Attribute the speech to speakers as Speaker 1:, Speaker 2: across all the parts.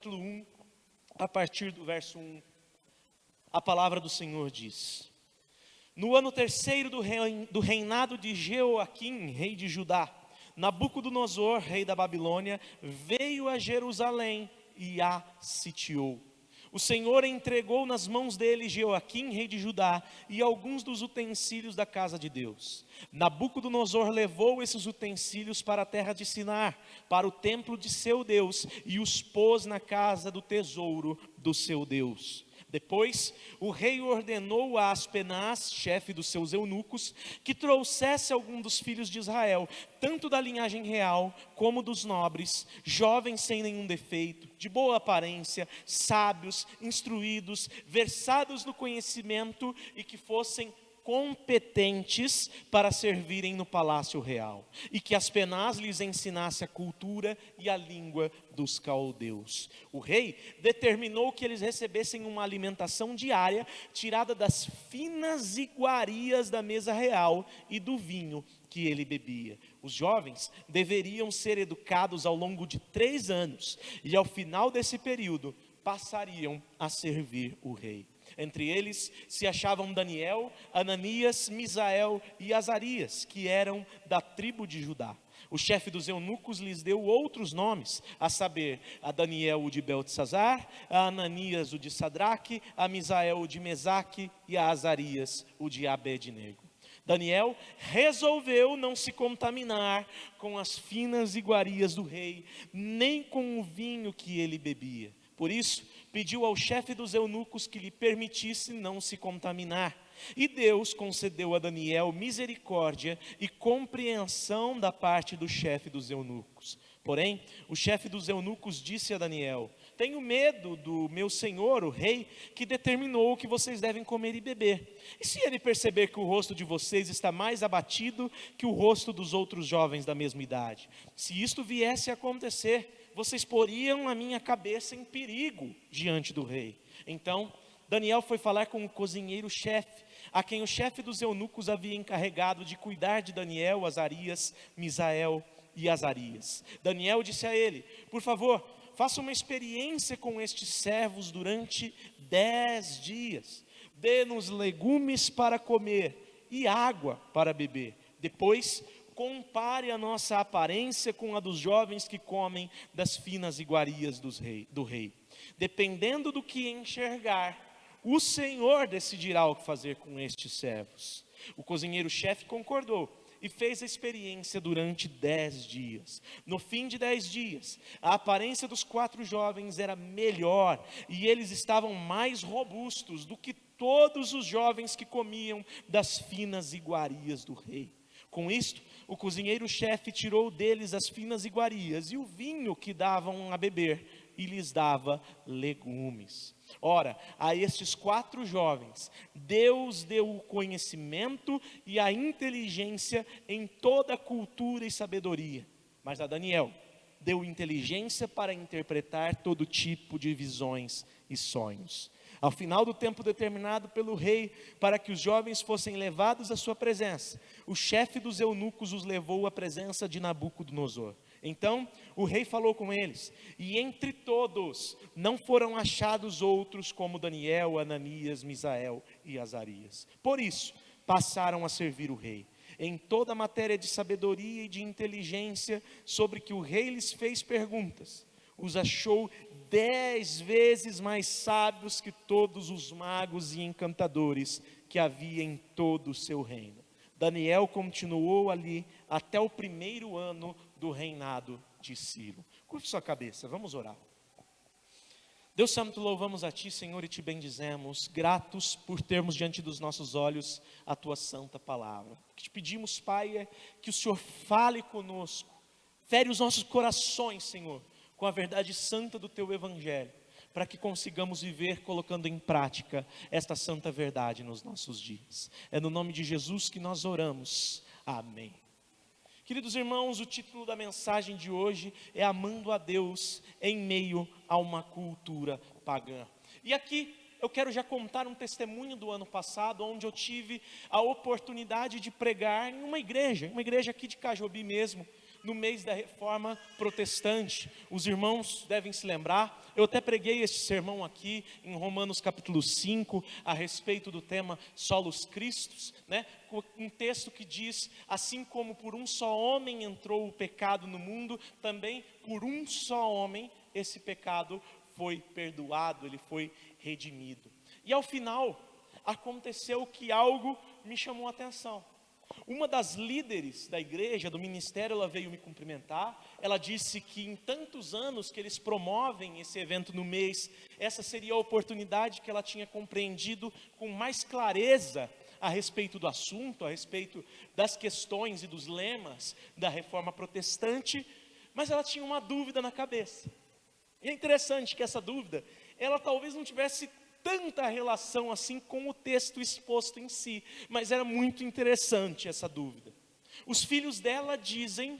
Speaker 1: capítulo 1, a partir do verso 1, a palavra do Senhor diz: No ano terceiro do reinado de Jeoaquim, rei de Judá, Nabucodonosor, rei da Babilônia, veio a Jerusalém e a sitiou. O Senhor entregou nas mãos dele Jeoaquim, rei de Judá, e alguns dos utensílios da casa de Deus. Nabucodonosor levou esses utensílios para a terra de Sinar, para o templo de seu Deus, e os pôs na casa do tesouro do seu Deus. Depois, o rei ordenou a Aspenaz, chefe dos seus eunucos, que trouxesse algum dos filhos de Israel, tanto da linhagem real como dos nobres, jovens sem nenhum defeito, de boa aparência, sábios, instruídos, versados no conhecimento e que fossem competentes para servirem no palácio real, e que Aspenaz lhes ensinasse a cultura e a língua dos caldeus. O rei determinou que eles recebessem uma alimentação diária tirada das finas iguarias da mesa real e do vinho que ele bebia. Os jovens deveriam ser educados ao longo de 3 anos, e ao final desse período passariam a servir o rei. Entre eles se achavam Daniel, Ananias, Misael e Azarias, que eram da tribo de Judá. O chefe dos eunucos lhes deu outros nomes, a saber, a Daniel o de Beltesazar, a Ananias o de Sadraque, a Misael o de Mesaque e a Azarias o de Abednego. Daniel resolveu não se contaminar com as finas iguarias do rei, nem com o vinho que ele bebia. Por isso, pediu ao chefe dos eunucos que lhe permitisse não se contaminar. E Deus concedeu a Daniel misericórdia e compreensão da parte do chefe dos eunucos. Porém, o chefe dos eunucos disse a Daniel: Tenho medo do meu senhor, o rei, que determinou o que vocês devem comer e beber. E se ele perceber que o rosto de vocês está mais abatido que o rosto dos outros jovens da mesma idade? Se isto viesse a acontecer, vocês poriam a minha cabeça em perigo diante do rei. Então, Daniel foi falar com o cozinheiro-chefe, a quem o chefe dos eunucos havia encarregado de cuidar de Daniel, Azarias, Misael e Azarias. Daniel disse a ele: Por favor, faça uma experiência com estes servos durante 10 dias. Dê-nos legumes para comer e água para beber. Depois, compare a nossa aparência com a dos jovens que comem das finas iguarias do rei. Dependendo do que enxergar, o Senhor decidirá o que fazer com estes servos. O cozinheiro-chefe concordou e fez a experiência durante 10 dias. No fim de 10 dias, a aparência dos 4 jovens era melhor e eles estavam mais robustos do que todos os jovens que comiam das finas iguarias do rei. Com isto, o cozinheiro-chefe tirou deles as finas iguarias e o vinho que davam a beber, e lhes dava legumes. Ora, a estes 4 jovens, Deus deu o conhecimento e a inteligência em toda a cultura e sabedoria. Mas a Daniel deu inteligência para interpretar todo tipo de visões e sonhos. Ao final do tempo determinado pelo rei para que os jovens fossem levados à sua presença, o chefe dos eunucos os levou à presença de Nabucodonosor. Então o rei falou com eles, e entre todos não foram achados outros como Daniel, Ananias, Misael e Azarias. Por isso passaram a servir o rei. Em toda a matéria de sabedoria e de inteligência sobre que o rei lhes fez perguntas, os achou 10 vezes mais sábios que todos os magos e encantadores que havia em todo o seu reino. Daniel continuou ali até o 1º ano do reinado de Ciro. Curve sua cabeça, vamos orar. Deus Santo, louvamos a Ti, Senhor, e Te bendizemos, gratos por termos diante dos nossos olhos a Tua santa palavra. O que Te pedimos, Pai, é que o Senhor fale conosco, fere os nossos corações, Senhor, com a verdade santa do Teu Evangelho, para que consigamos viver colocando em prática esta santa verdade nos nossos dias. É no nome de Jesus que nós oramos. Amém. Queridos irmãos, o título da mensagem de hoje é Amando a Deus em meio a uma cultura pagã. E aqui eu quero já contar um testemunho do ano passado, onde eu tive a oportunidade de pregar em uma igreja aqui de Cajobi mesmo, no mês da Reforma Protestante. Os irmãos devem se lembrar, eu até preguei este sermão aqui em Romanos capítulo 5, a respeito do tema Solos Christus, né? Um texto que diz, assim como por um só homem entrou o pecado no mundo, também por um só homem esse pecado foi perdoado, ele foi redimido. E ao final, aconteceu que algo me chamou a atenção. Uma das líderes da igreja, do ministério, ela veio me cumprimentar. Ela disse que em tantos anos que eles promovem esse evento no mês, essa seria a oportunidade que ela tinha compreendido com mais clareza a respeito do assunto, a respeito das questões e dos lemas da Reforma Protestante, mas ela tinha uma dúvida na cabeça. E é interessante que essa dúvida, ela talvez não tivesse tanta relação assim com o texto exposto em si, mas era muito interessante essa dúvida. Os filhos dela dizem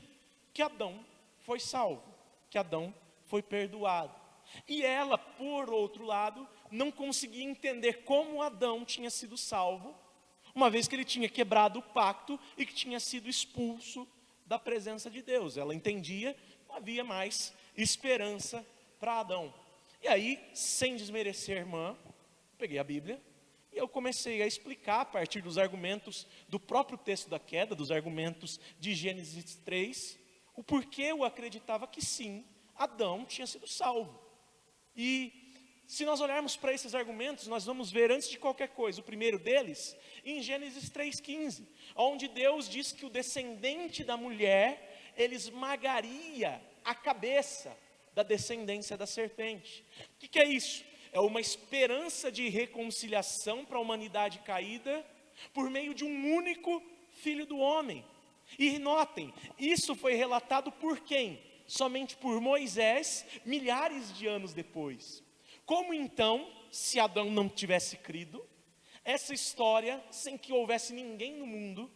Speaker 1: que Adão foi salvo, que Adão foi perdoado. E ela, por outro lado, não conseguia entender como Adão tinha sido salvo, uma vez que ele tinha quebrado o pacto e que tinha sido expulso da presença de Deus. Ela entendia que não havia mais esperança para Adão. E aí, sem desmerecer a irmã, peguei a Bíblia e eu comecei a explicar a partir dos argumentos do próprio texto da queda, dos argumentos de Gênesis 3, o porquê eu acreditava que sim, Adão tinha sido salvo. E se nós olharmos para esses argumentos, nós vamos ver, antes de qualquer coisa, o primeiro deles, em Gênesis 3,15, onde Deus diz que o descendente da mulher, ele esmagaria a cabeça da descendência da serpente. O que é isso? É uma esperança de reconciliação para a humanidade caída, por meio de um único Filho do homem. E notem, isso foi relatado por quem? Somente por Moisés, milhares de anos depois. Como então, se Adão não tivesse crido, essa história, sem que houvesse ninguém no mundo,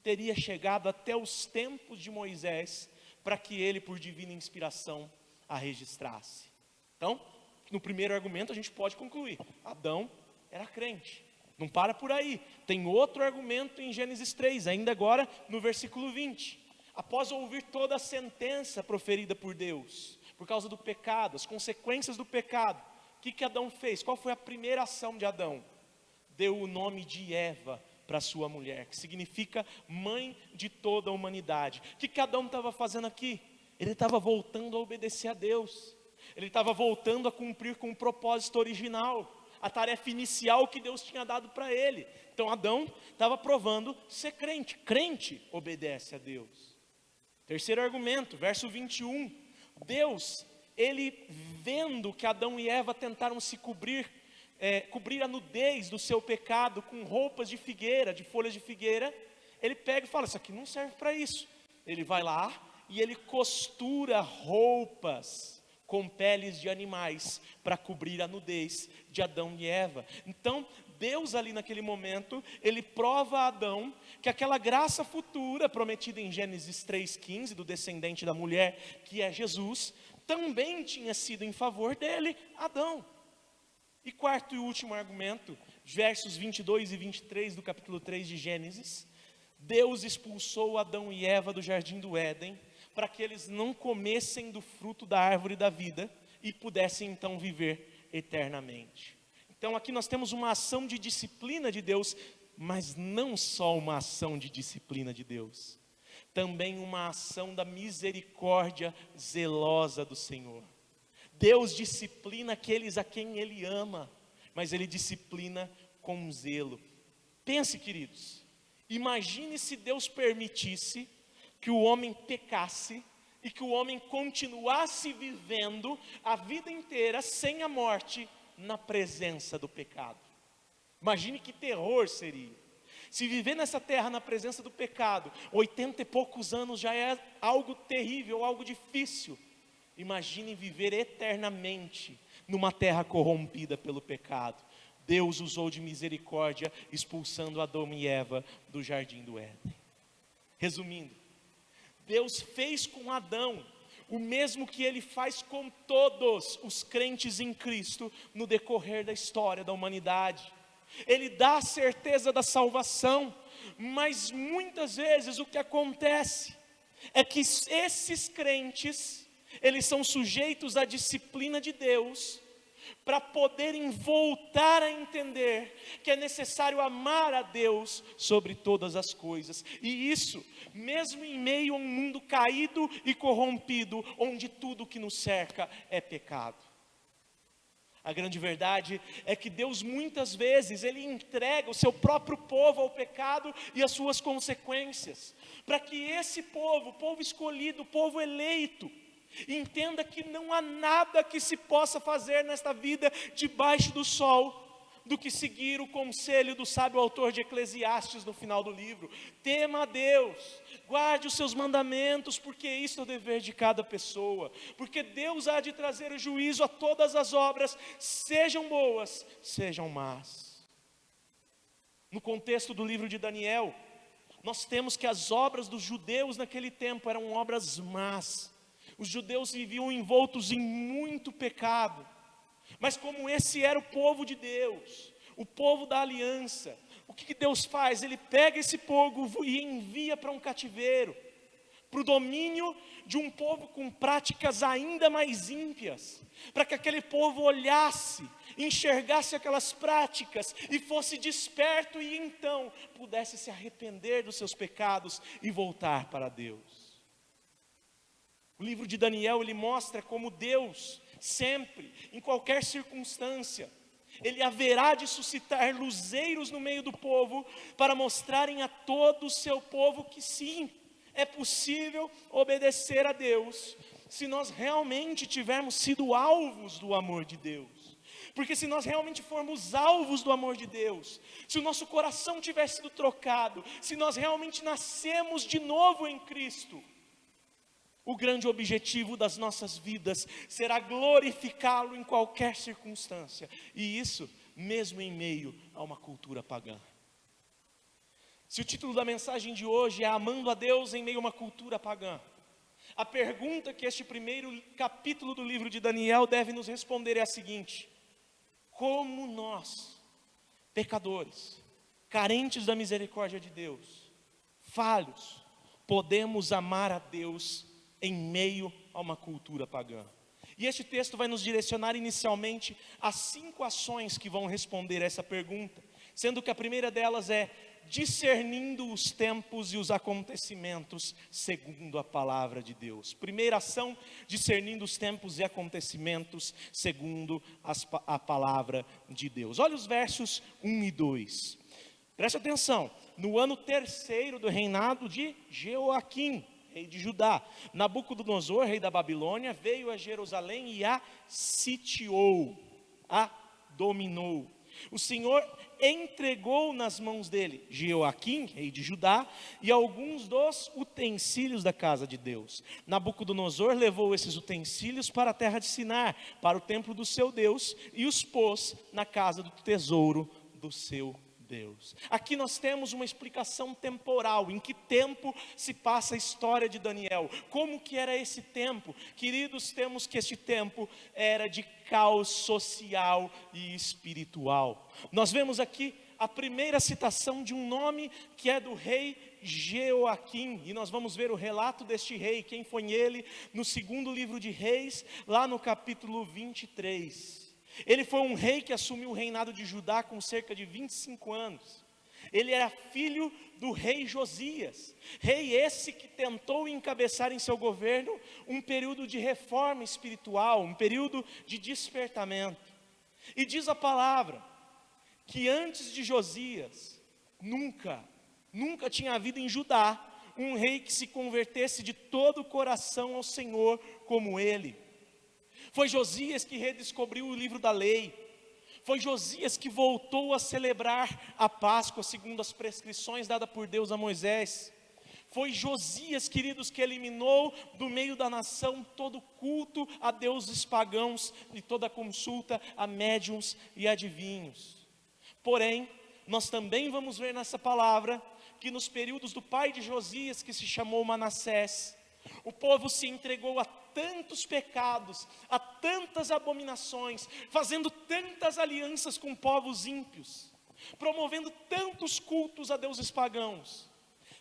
Speaker 1: teria chegado até os tempos de Moisés, para que ele, por divina inspiração, a registrasse. Então, no primeiro argumento a gente pode concluir, Adão era crente. Não para por aí, tem outro argumento em Gênesis 3, ainda agora no versículo 20. Após ouvir toda a sentença proferida por Deus, por causa do pecado, as consequências do pecado, o que Adão fez? Qual foi a primeira ação de Adão? Deu o nome de Eva para sua mulher, que significa mãe de toda a humanidade. O que Adão estava fazendo aqui? Ele estava voltando a obedecer a Deus. Ele estava voltando a cumprir com o propósito original, a tarefa inicial que Deus tinha dado para ele. Então Adão estava provando ser crente. Crente obedece a Deus. Terceiro argumento, verso 21. Deus, ele vendo que Adão e Eva tentaram se cobrir a nudez do seu pecado com roupas de figueira, de folhas de figueira, ele pega e fala, isso aqui não serve para isso. Ele vai lá e ele costura roupas com peles de animais para cobrir a nudez de Adão e Eva. Então Deus ali naquele momento, ele prova a Adão que aquela graça futura prometida em Gênesis 3,15, do descendente da mulher, que é Jesus, também tinha sido em favor dele, Adão. E quarto e último argumento, versos 22 e 23 do capítulo 3 de Gênesis, Deus expulsou Adão e Eva do jardim do Éden, para que eles não comessem do fruto da árvore da vida, e pudessem então viver eternamente. Então aqui nós temos uma ação de disciplina de Deus, mas não só uma ação de disciplina de Deus, também uma ação da misericórdia zelosa do Senhor. Deus disciplina aqueles a quem Ele ama, mas Ele disciplina com zelo. Pense, queridos, imagine se Deus permitisse que o homem pecasse e que o homem continuasse vivendo a vida inteira sem a morte na presença do pecado. Imagine que terror seria. Se viver nessa terra na presença do pecado, 80 e poucos anos já é algo terrível, algo difícil. Imagine viver eternamente numa terra corrompida pelo pecado. Deus usou de misericórdia, expulsando Adão e Eva do jardim do Éden. Resumindo, Deus fez com Adão o mesmo que Ele faz com todos os crentes em Cristo no decorrer da história da humanidade. Ele dá a certeza da salvação, mas muitas vezes o que acontece é que esses crentes, eles são sujeitos à disciplina de Deus, para poderem voltar a entender que é necessário amar a Deus sobre todas as coisas. E isso, mesmo em meio a um mundo caído e corrompido, onde tudo que nos cerca é pecado. A grande verdade é que Deus muitas vezes, Ele entrega o seu próprio povo ao pecado e às suas consequências, para que esse povo, o povo escolhido, o povo eleito, entenda que não há nada que se possa fazer nesta vida debaixo do sol, do que seguir o conselho do sábio autor de Eclesiastes no final do livro. Tema a Deus, guarde os seus mandamentos, porque isso é o dever de cada pessoa, porque Deus há de trazer o juízo a todas as obras, sejam boas, sejam más. No contexto do livro de Daniel, nós temos que as obras dos judeus naquele tempo eram obras más. Os judeus viviam envoltos em muito pecado, mas como esse era o povo de Deus, o povo da aliança, o que Deus faz? Ele pega esse povo e envia para um cativeiro, para o domínio de um povo com práticas ainda mais ímpias, para que aquele povo olhasse, enxergasse aquelas práticas e fosse desperto e então pudesse se arrepender dos seus pecados e voltar para Deus. O livro de Daniel, ele mostra como Deus, sempre, em qualquer circunstância, Ele haverá de suscitar luzeiros no meio do povo, para mostrarem a todo o seu povo que sim, é possível obedecer a Deus, se nós realmente tivermos sido alvos do amor de Deus. Porque se nós realmente formos alvos do amor de Deus, se o nosso coração tiver sido trocado, se nós realmente nascemos de novo em Cristo, o grande objetivo das nossas vidas será glorificá-lo em qualquer circunstância, e isso mesmo em meio a uma cultura pagã. Se o título da mensagem de hoje é Amando a Deus em meio a uma cultura pagã, a pergunta que este primeiro capítulo do livro de Daniel deve nos responder é a seguinte: como nós, pecadores, carentes da misericórdia de Deus, falhos, podemos amar a Deus em meio a uma cultura pagã? E este texto vai nos direcionar inicialmente a 5 ações que vão responder a essa pergunta, sendo que a primeira delas é discernindo os tempos e os acontecimentos segundo a palavra de Deus. Primeira ação, discernindo os tempos e acontecimentos segundo a palavra de Deus. Olha os versos 1 e 2. Preste atenção. No ano 3º do reinado de Jeoaquim, rei de Judá, Nabucodonosor, rei da Babilônia, veio a Jerusalém e a sitiou, a dominou. O Senhor entregou nas mãos dele Jeoaquim, rei de Judá, e alguns dos utensílios da casa de Deus. Nabucodonosor levou esses utensílios para a terra de Sinar, para o templo do seu Deus, e os pôs na casa do tesouro do seu Deus. Aqui nós temos uma explicação temporal, em que tempo se passa a história de Daniel, como que era esse tempo. Queridos, temos que este tempo era de caos social e espiritual. Nós vemos aqui a primeira citação de um nome que é do rei Jeoaquim, e nós vamos ver o relato deste rei, quem foi ele, no segundo livro de Reis, lá no capítulo 23. Ele foi um rei que assumiu o reinado de Judá com cerca de 25 anos. Ele era filho do rei Josias, rei esse que tentou encabeçar em seu governo um período de reforma espiritual, um período de despertamento. E diz a palavra que antes de Josias, nunca tinha havido em Judá um rei que se convertesse de todo o coração ao Senhor como ele. Foi Josias que redescobriu o livro da lei. Foi Josias que voltou a celebrar a Páscoa segundo as prescrições dadas por Deus a Moisés. Foi Josias, queridos, que eliminou do meio da nação todo culto a deuses pagãos e toda consulta a médiuns e adivinhos. Porém, nós também vamos ver nessa palavra que nos períodos do pai de Josias, que se chamou Manassés, o povo se entregou a tantos pecados, a tantas abominações, fazendo tantas alianças com povos ímpios, promovendo tantos cultos a deuses pagãos,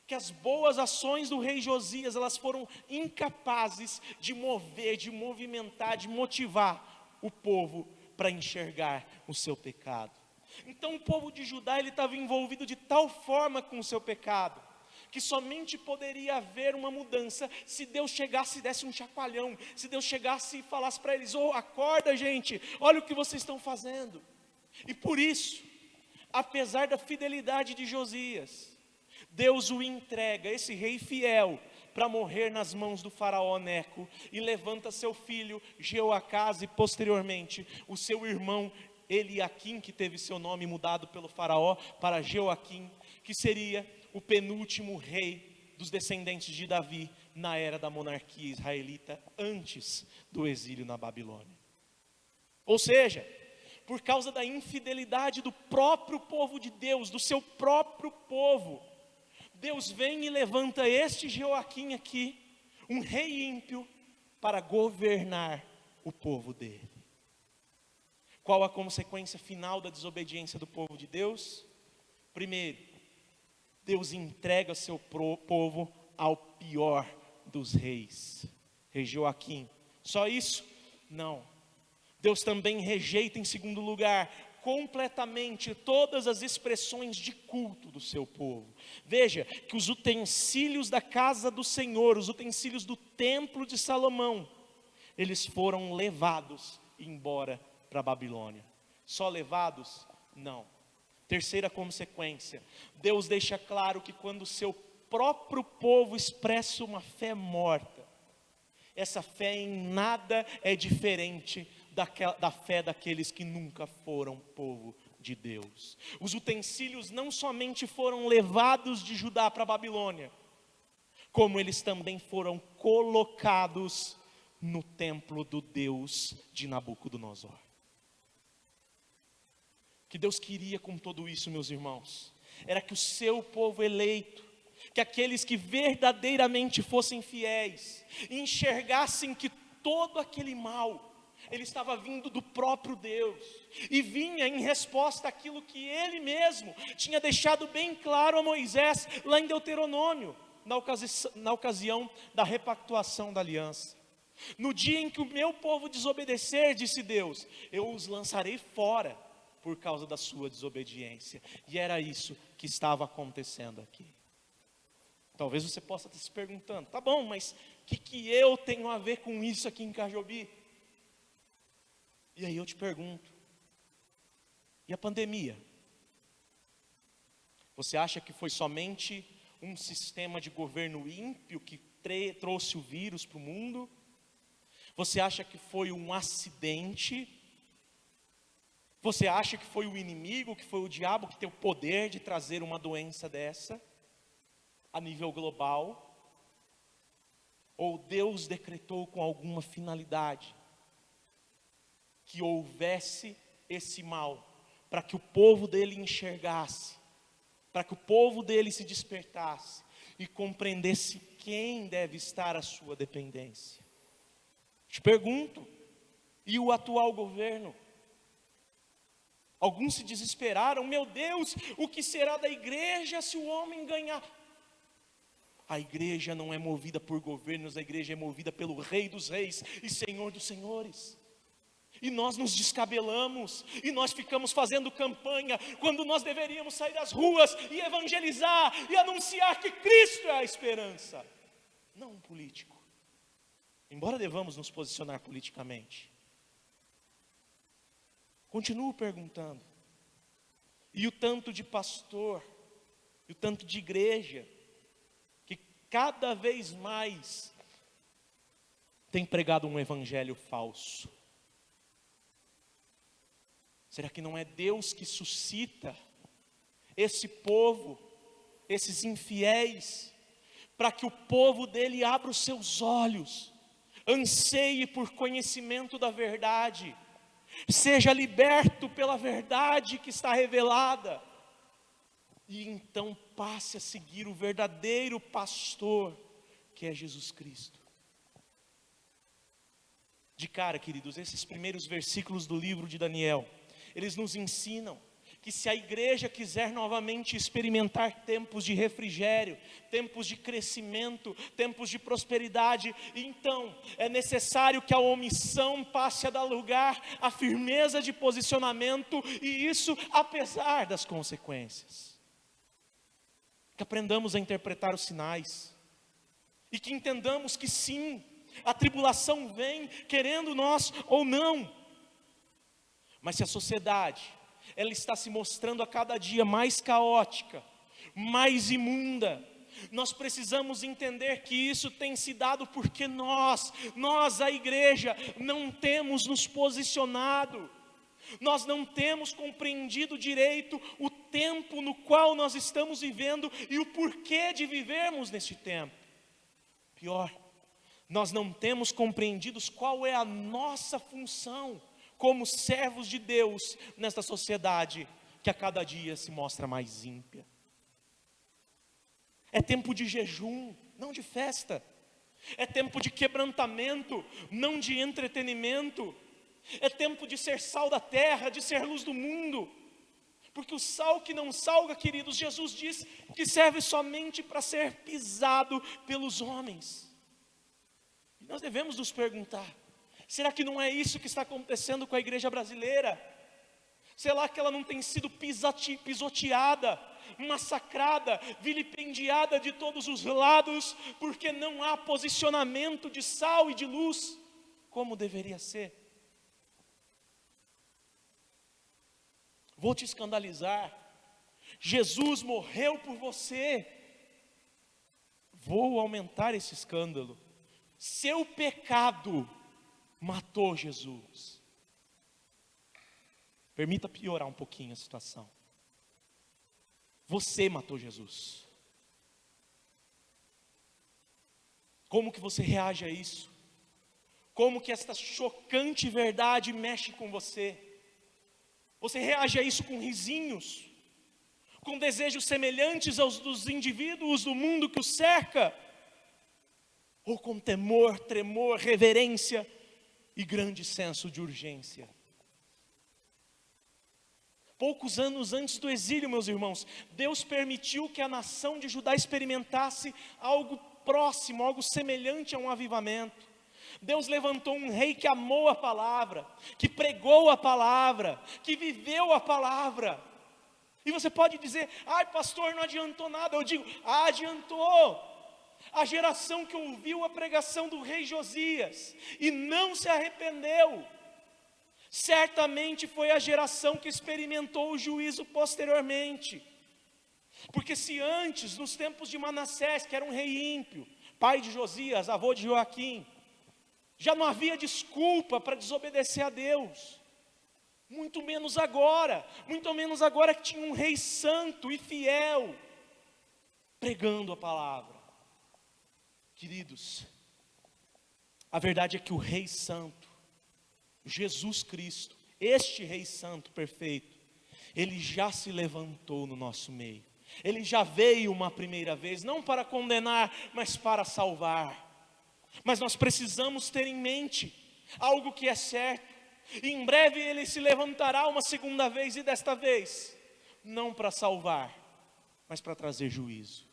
Speaker 1: que as boas ações do rei Josias, elas foram incapazes de mover, de movimentar, de motivar o povo para enxergar o seu pecado. Então o povo de Judá, ele estava envolvido de tal forma com o seu pecado, que somente poderia haver uma mudança se Deus chegasse e desse um chacoalhão, se Deus chegasse e falasse para eles: oh, acorda gente, olha o que vocês estão fazendo. E por isso, apesar da fidelidade de Josias, Deus o entrega, esse rei fiel, para morrer nas mãos do faraó Neco, e levanta seu filho Jeoacás e posteriormente o seu irmão Eliaquim, que teve seu nome mudado pelo faraó para Jeoaquim, que seria o penúltimo rei dos descendentes de Davi na era da monarquia israelita, antes do exílio na Babilônia. Ou seja, por causa da infidelidade do próprio povo de Deus, do seu próprio povo, Deus vem e levanta este Jeoaquim aqui, um rei ímpio, para governar o povo dele. Qual a consequência final da desobediência do povo de Deus? Primeiro, Deus entrega seu povo ao pior dos reis, rei Jeoaquim. Só isso? Não. Deus também rejeita, em segundo lugar, completamente todas as expressões de culto do seu povo. Veja que os utensílios da casa do Senhor, os utensílios do templo de Salomão, eles foram levados embora para a Babilônia. Só levados? Não. Terceira consequência, Deus deixa claro que quando o seu próprio povo expressa uma fé morta, essa fé em nada é diferente da fé daqueles que nunca foram povo de Deus. Os utensílios não somente foram levados de Judá para a Babilônia, como eles também foram colocados no templo do Deus de Nabucodonosor. O que Deus queria com tudo isso, meus irmãos, era que o seu povo eleito, que aqueles que verdadeiramente fossem fiéis, enxergassem que todo aquele mal, ele estava vindo do próprio Deus, e vinha em resposta àquilo que ele mesmo tinha deixado bem claro a Moisés, lá em Deuteronômio, na ocasião da repactuação da aliança. No dia em que o meu povo desobedecer, disse Deus, eu os lançarei fora, por causa da sua desobediência. E era isso que estava acontecendo aqui. Talvez você possa estar se perguntando, tá bom, mas o que eu tenho a ver com isso aqui em Cajobi? E aí eu te pergunto, e a pandemia? Você acha que foi somente um sistema de governo ímpio que trouxe o vírus para o mundo? Você acha que foi um acidente? Você acha que foi o inimigo, que foi o diabo que tem o poder de trazer uma doença dessa, a nível global? Ou Deus decretou com alguma finalidade que houvesse esse mal, para que o povo dele enxergasse, para que o povo dele se despertasse e compreendesse quem deve estar à sua dependência? Te pergunto, e o atual governo? Alguns se desesperaram, meu Deus, o que será da igreja se o homem ganhar? A igreja não é movida por governos, a igreja é movida pelo Rei dos Reis e Senhor dos Senhores. E nós nos descabelamos, e nós ficamos fazendo campanha, quando nós deveríamos sair das ruas e evangelizar, e anunciar que Cristo é a esperança, não um político. Embora devamos nos posicionar politicamente, continuo perguntando, e o tanto de pastor, e o tanto de igreja, que cada vez mais tem pregado um evangelho falso? Será que não é Deus que suscita esse povo, esses infiéis, para que o povo dele abra os seus olhos, anseie por conhecimento da verdade, seja liberto pela verdade que está revelada, e então passe a seguir o verdadeiro pastor, que é Jesus Cristo? De cara, queridos, esses primeiros versículos do livro de Daniel, eles nos ensinam que se a igreja quiser novamente experimentar tempos de refrigério, tempos de crescimento, tempos de prosperidade, então é necessário que a omissão passe a dar lugar à firmeza de posicionamento, e isso apesar das consequências. Que aprendamos a interpretar os sinais, e que entendamos que sim, a tribulação vem, querendo nós ou não, mas se a sociedade ela está se mostrando a cada dia mais caótica, mais imunda, nós precisamos entender que isso tem se dado porque nós a igreja, não temos nos posicionado, nós não temos compreendido direito o tempo no qual nós estamos vivendo e o porquê de vivermos neste tempo. Pior, nós não temos compreendido qual é a nossa função como servos de Deus nesta sociedade que a cada dia se mostra mais ímpia. É tempo de jejum, não de festa. É tempo de quebrantamento, não de entretenimento. É tempo de ser sal da terra, de ser luz do mundo. Porque o sal que não salga, queridos, Jesus diz que serve somente para ser pisado pelos homens. E nós devemos nos perguntar: será que não é isso que está acontecendo com a igreja brasileira? Será que ela não tem sido pisoteada, massacrada, vilipendiada de todos os lados, porque não há posicionamento de sal e de luz, como deveria ser? Vou te escandalizar, Jesus morreu por você. Vou aumentar esse escândalo. Seu pecado matou Jesus. Permita piorar um pouquinho a situação. Você matou Jesus. Como que você reage a isso? Como que esta chocante verdade mexe com você? Você reage a isso com risinhos? Com desejos semelhantes aos dos indivíduos do mundo que o cerca? Ou com temor, tremor, reverência e grande senso de urgência? Poucos anos antes do exílio, meus irmãos, Deus permitiu que a nação de Judá experimentasse algo próximo, algo semelhante a um avivamento. Deus levantou um rei que amou a palavra, que pregou a palavra, que viveu a palavra. E você pode dizer: ai pastor, não adiantou nada. Eu digo: adiantou. A geração que ouviu a pregação do rei Josias e não se arrependeu, certamente foi a geração que experimentou o juízo posteriormente. Porque se antes, nos tempos de Manassés, que era um rei ímpio, pai de Josias, avô de Joaquim, já não havia desculpa para desobedecer a Deus, muito menos agora que tinha um rei santo e fiel, pregando a palavra. Queridos, a verdade é que o Rei Santo, Jesus Cristo, este Rei Santo perfeito, Ele já se levantou no nosso meio. Ele já veio uma primeira vez, não para condenar, mas para salvar. Mas nós precisamos ter em mente algo que é certo. E em breve Ele se levantará uma segunda vez, e desta vez, não para salvar, mas para trazer juízo.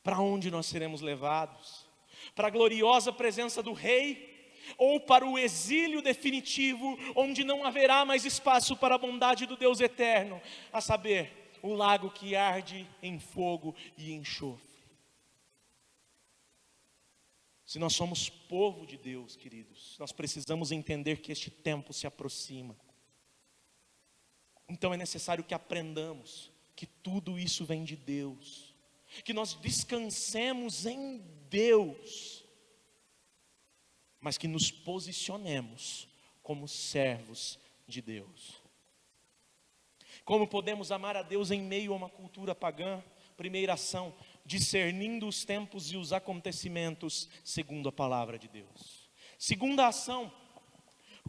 Speaker 1: Para onde nós seremos levados? Para a gloriosa presença do Rei? Ou para o exílio definitivo, onde não haverá mais espaço para a bondade do Deus eterno, a saber, o lago que arde em fogo e enxofre? Se nós somos povo de Deus, queridos, nós precisamos entender que este tempo se aproxima. Então é necessário que aprendamos que tudo isso vem de Deus, que nós descansemos em Deus, mas que nos posicionemos como servos de Deus. Como podemos amar a Deus em meio a uma cultura pagã? Primeira ação: discernindo os tempos e os acontecimentos segundo a palavra de Deus. Segunda ação: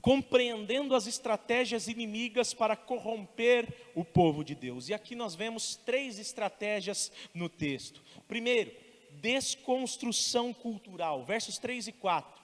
Speaker 1: compreendendo as estratégias inimigas para corromper o povo de Deus. E aqui nós vemos 3 estratégias no texto. Primeiro, desconstrução cultural, versos 3 e 4.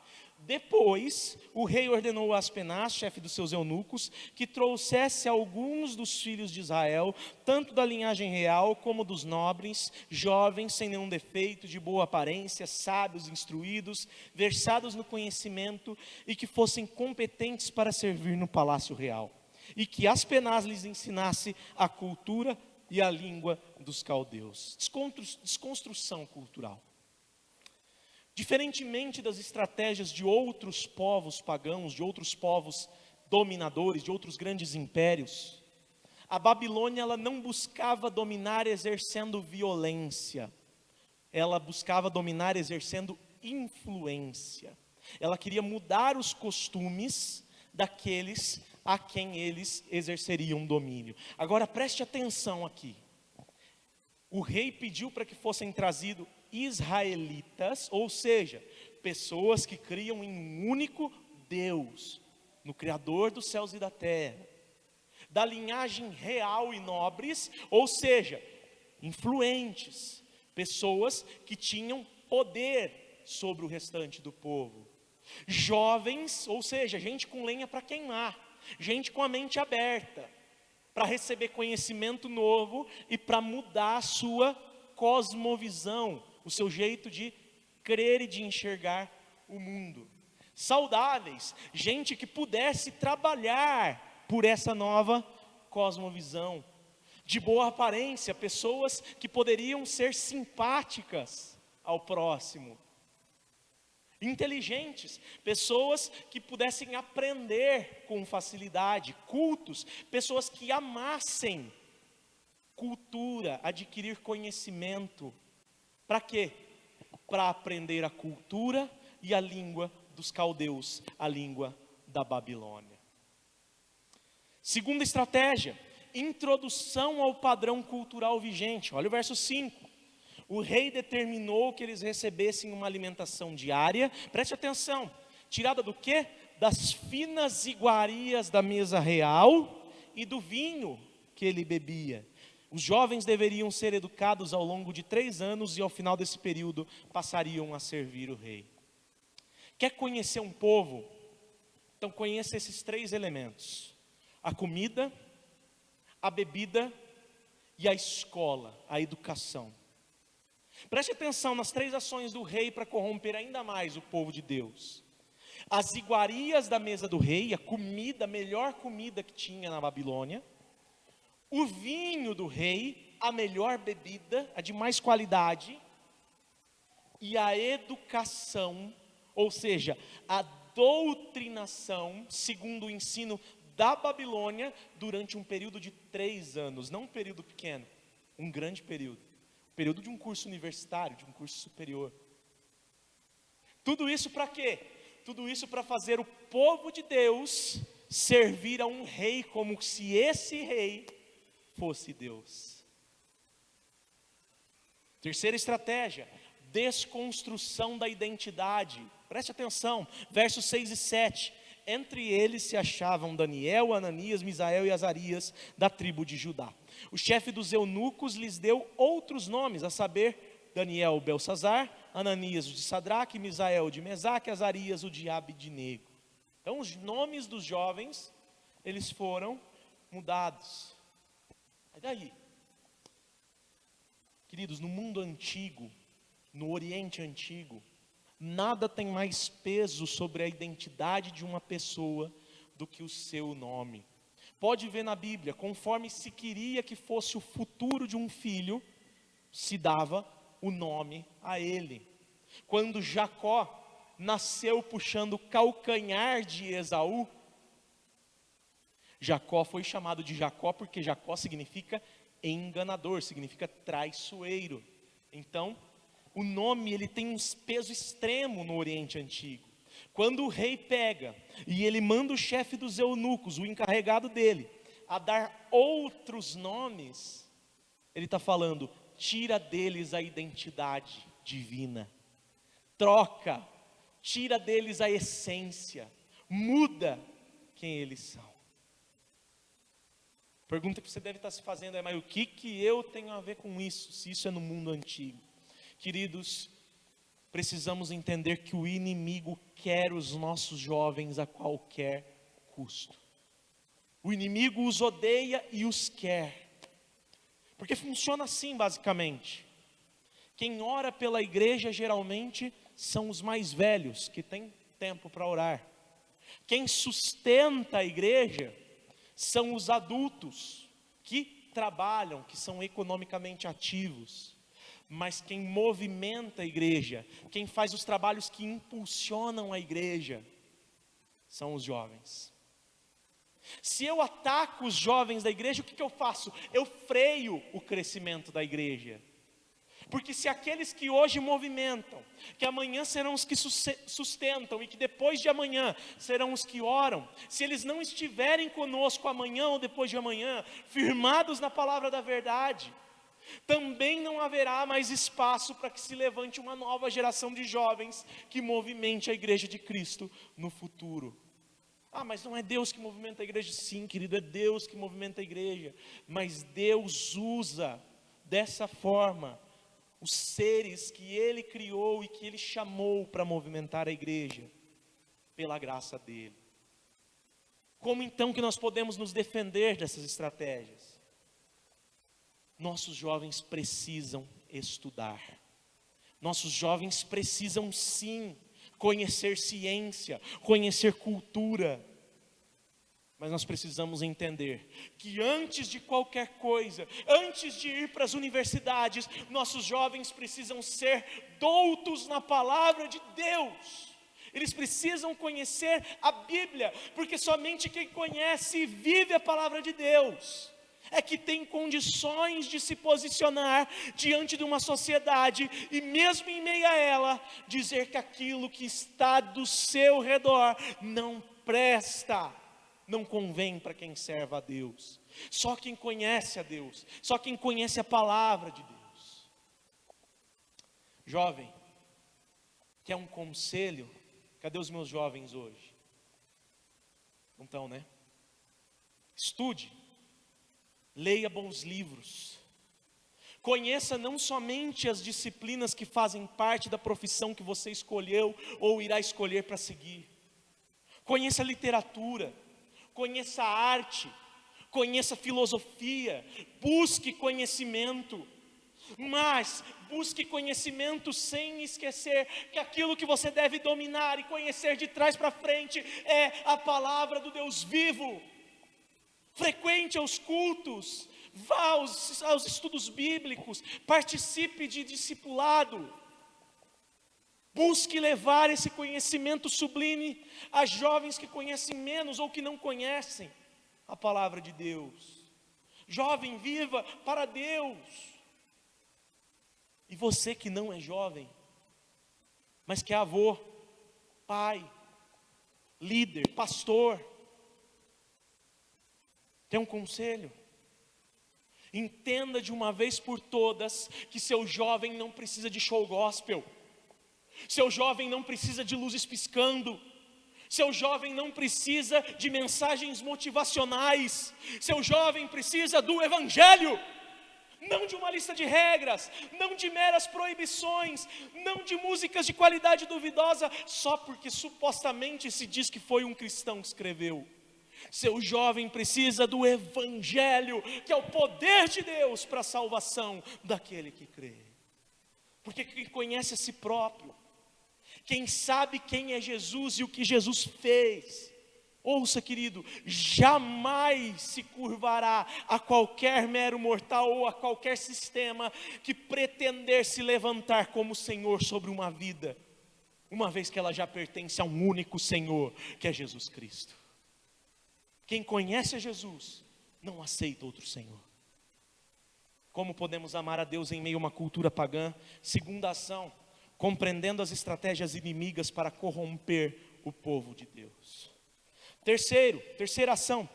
Speaker 1: Depois, o rei ordenou a Aspenaz, chefe dos seus eunucos, que trouxesse alguns dos filhos de Israel, tanto da linhagem real como dos nobres, jovens, sem nenhum defeito, de boa aparência, sábios, instruídos, versados no conhecimento e que fossem competentes para servir no palácio real. E que Aspenaz lhes ensinasse a cultura e a língua dos caldeus. Desconstrução cultural. Diferentemente das estratégias de outros povos pagãos, de outros povos dominadores, de outros grandes impérios, a Babilônia ela não buscava dominar exercendo violência, ela buscava dominar exercendo influência. Ela queria mudar os costumes daqueles a quem eles exerceriam domínio. Agora preste atenção aqui. O rei pediu para que fossem trazidos israelitas, ou seja, pessoas que criam em um único Deus, no Criador dos céus e da terra, da linhagem real e nobres, ou seja, influentes, pessoas que tinham poder sobre o restante do povo, jovens, ou seja, gente com lenha para queimar, gente com a mente aberta, para receber conhecimento novo e para mudar a sua cosmovisão, o seu jeito de crer e de enxergar o mundo. Saudáveis, gente que pudesse trabalhar por essa nova cosmovisão. De boa aparência, pessoas que poderiam ser simpáticas ao próximo. Inteligentes, pessoas que pudessem aprender com facilidade. Cultos, pessoas que amassem cultura, adquirir conhecimento. Para quê? Para aprender a cultura e a língua dos caldeus, a língua da Babilônia. Segunda estratégia, introdução ao padrão cultural vigente. Olha o verso 5. O rei determinou que eles recebessem uma alimentação diária, preste atenção, tirada do quê? Das finas iguarias da mesa real e do vinho que ele bebia. Os jovens deveriam ser educados ao longo de 3 anos e ao final desse período passariam a servir o rei. Quer conhecer um povo? Então conheça esses 3 elementos: a comida, a bebida e a escola, a educação. Preste atenção nas 3 ações do rei para corromper ainda mais o povo de Deus. As iguarias da mesa do rei, a comida, a melhor comida que tinha na Babilônia. O vinho do rei, a melhor bebida, a de mais qualidade. E a educação, ou seja, a doutrinação, segundo o ensino da Babilônia, durante um período de 3 anos. Não um período pequeno, um grande período. Período de um curso universitário, de um curso superior. Tudo isso para quê? Tudo isso para fazer o povo de Deus servir a um rei como se esse rei fosse Deus. Terceira estratégia, desconstrução da identidade. Preste atenção, versos 6 e 7. Entre eles se achavam Daniel, Ananias, Misael e Azarias, da tribo de Judá. O chefe dos eunucos lhes deu outros nomes, a saber, Daniel, o Belsazar, Ananias, o de Sadraque, Misael, o de Mesaque, Azarias, o de Abidnego. Então, os nomes dos jovens, eles foram mudados. E daí? Queridos, no mundo antigo, no Oriente Antigo, nada tem mais peso sobre a identidade de uma pessoa do que o seu nome. Pode ver na Bíblia, conforme se queria que fosse o futuro de um filho, se dava o nome a ele. Quando Jacó nasceu puxando o calcanhar de Esaú, Jacó foi chamado de Jacó porque Jacó significa enganador, significa traiçoeiro. Então, o nome ele tem um peso extremo no Oriente Antigo. Quando o rei pega e ele manda o chefe dos eunucos, o encarregado dele, a dar outros nomes, ele está falando, tira deles a identidade divina, troca, tira deles a essência, muda quem eles são. Pergunta que você deve estar se fazendo é, mas o que eu tenho a ver com isso, se isso é no mundo antigo? Queridos, precisamos entender que o inimigo quer os nossos jovens a qualquer custo. O inimigo os odeia e os quer. Porque funciona assim basicamente. Quem ora pela igreja geralmente são os mais velhos, que têm tempo para orar. Quem sustenta a igreja são os adultos, que trabalham, que são economicamente ativos. Mas quem movimenta a igreja, quem faz os trabalhos que impulsionam a igreja, são os jovens. Se eu ataco os jovens da igreja, o que eu faço? Eu freio o crescimento da igreja. Porque se aqueles que hoje movimentam, que amanhã serão os que sustentam, e que depois de amanhã serão os que oram, se eles não estiverem conosco amanhã ou depois de amanhã, firmados na palavra da verdade, também não haverá mais espaço para que se levante uma nova geração de jovens que movimente a igreja de Cristo no futuro. Ah, mas não é Deus que movimenta a igreja? Sim, querido, é Deus que movimenta a igreja. Mas Deus usa dessa forma os seres que Ele criou e que Ele chamou para movimentar a igreja, pela graça dEle. Como então que nós podemos nos defender dessas estratégias? Nossos jovens precisam estudar. Nossos jovens precisam sim conhecer ciência, conhecer cultura. Mas nós precisamos entender que antes de qualquer coisa, antes de ir para as universidades, nossos jovens precisam ser doutos na palavra de Deus. Eles precisam conhecer a Bíblia, porque somente quem conhece e vive a palavra de Deus é que tem condições de se posicionar diante de uma sociedade e mesmo em meio a ela, dizer que aquilo que está do seu redor não presta, não convém para quem serve a Deus. Só quem conhece a Deus, só quem conhece a palavra de Deus. Jovem, quer um conselho? Cadê os meus jovens hoje? Não estão, né? Estude. Leia bons livros, conheça não somente as disciplinas que fazem parte da profissão que você escolheu ou irá escolher para seguir. Conheça a literatura, conheça a arte, conheça a filosofia, busque conhecimento. Mas busque conhecimento sem esquecer que aquilo que você deve dominar e conhecer de trás para frente é a palavra do Deus vivo. Frequente aos cultos, vá aos estudos bíblicos, participe de discipulado. Busque levar esse conhecimento sublime a jovens que conhecem menos ou que não conhecem a palavra de Deus. Jovem, viva para Deus. E você que não é jovem, mas que é avô, pai, líder, pastor, tem um conselho: entenda de uma vez por todas que seu jovem não precisa de show gospel, seu jovem não precisa de luzes piscando, seu jovem não precisa de mensagens motivacionais, seu jovem precisa do Evangelho, não de uma lista de regras, não de meras proibições, não de músicas de qualidade duvidosa, só porque supostamente se diz que foi um cristão que escreveu. Seu jovem precisa do Evangelho, que é o poder de Deus para a salvação daquele que crê. Porque quem conhece a si próprio, quem sabe quem é Jesus e o que Jesus fez, ouça, querido, jamais se curvará a qualquer mero mortal ou a qualquer sistema que pretender se levantar como Senhor sobre uma vida, uma vez que ela já pertence a um único Senhor, que é Jesus Cristo. Quem conhece a Jesus, não aceita outro Senhor. Como podemos amar a Deus em meio a uma cultura pagã? Segunda ação, compreendendo as estratégias inimigas para corromper o povo de Deus. Terceira ação,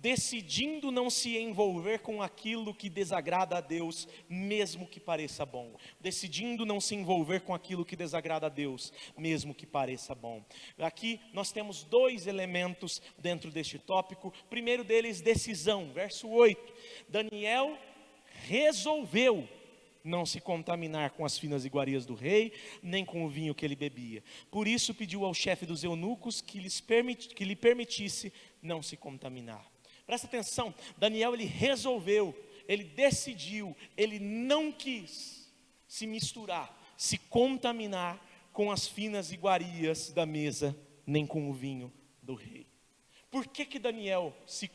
Speaker 1: decidindo não se envolver com aquilo que desagrada a Deus, mesmo que pareça bom. Decidindo não se envolver com aquilo que desagrada a Deus, mesmo que pareça bom. Aqui nós temos dois elementos dentro deste tópico. Primeiro deles, decisão. Verso 8, Daniel resolveu não se contaminar com as finas iguarias do rei, nem com o vinho que ele bebia. Por isso pediu ao chefe dos eunucos que lhe permitisse não se contaminar. Presta atenção, Daniel ele resolveu, ele decidiu, ele não quis se misturar, se contaminar com as finas iguarias da mesa, nem com o vinho do rei. Por que Daniel se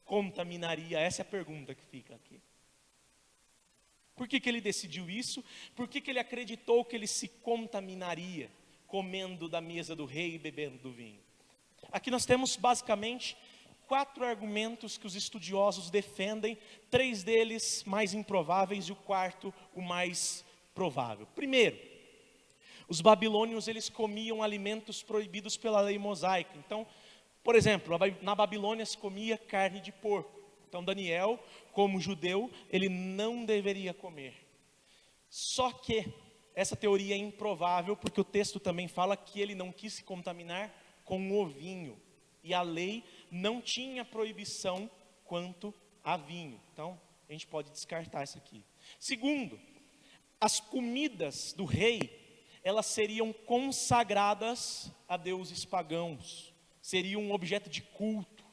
Speaker 1: contaminaria? Essa é a pergunta que fica aqui. Por que ele decidiu isso? Por que ele acreditou que ele se contaminaria comendo da mesa do rei e bebendo do vinho? Aqui nós temos basicamente 4 argumentos que os estudiosos defendem, 3 deles mais improváveis e o quarto o mais provável. Primeiro, os babilônios eles comiam alimentos proibidos pela lei mosaica. Então, por exemplo, na Babilônia se comia carne de porco. Então Daniel, como judeu, ele não deveria comer. Só que essa teoria é improvável, porque o texto também fala que ele não quis se contaminar com o vinho. E a lei não tinha proibição quanto a vinho. Então, a gente pode descartar isso aqui. Segundo, as comidas do rei, elas seriam consagradas a deuses pagãos. Seriam um objeto de culto.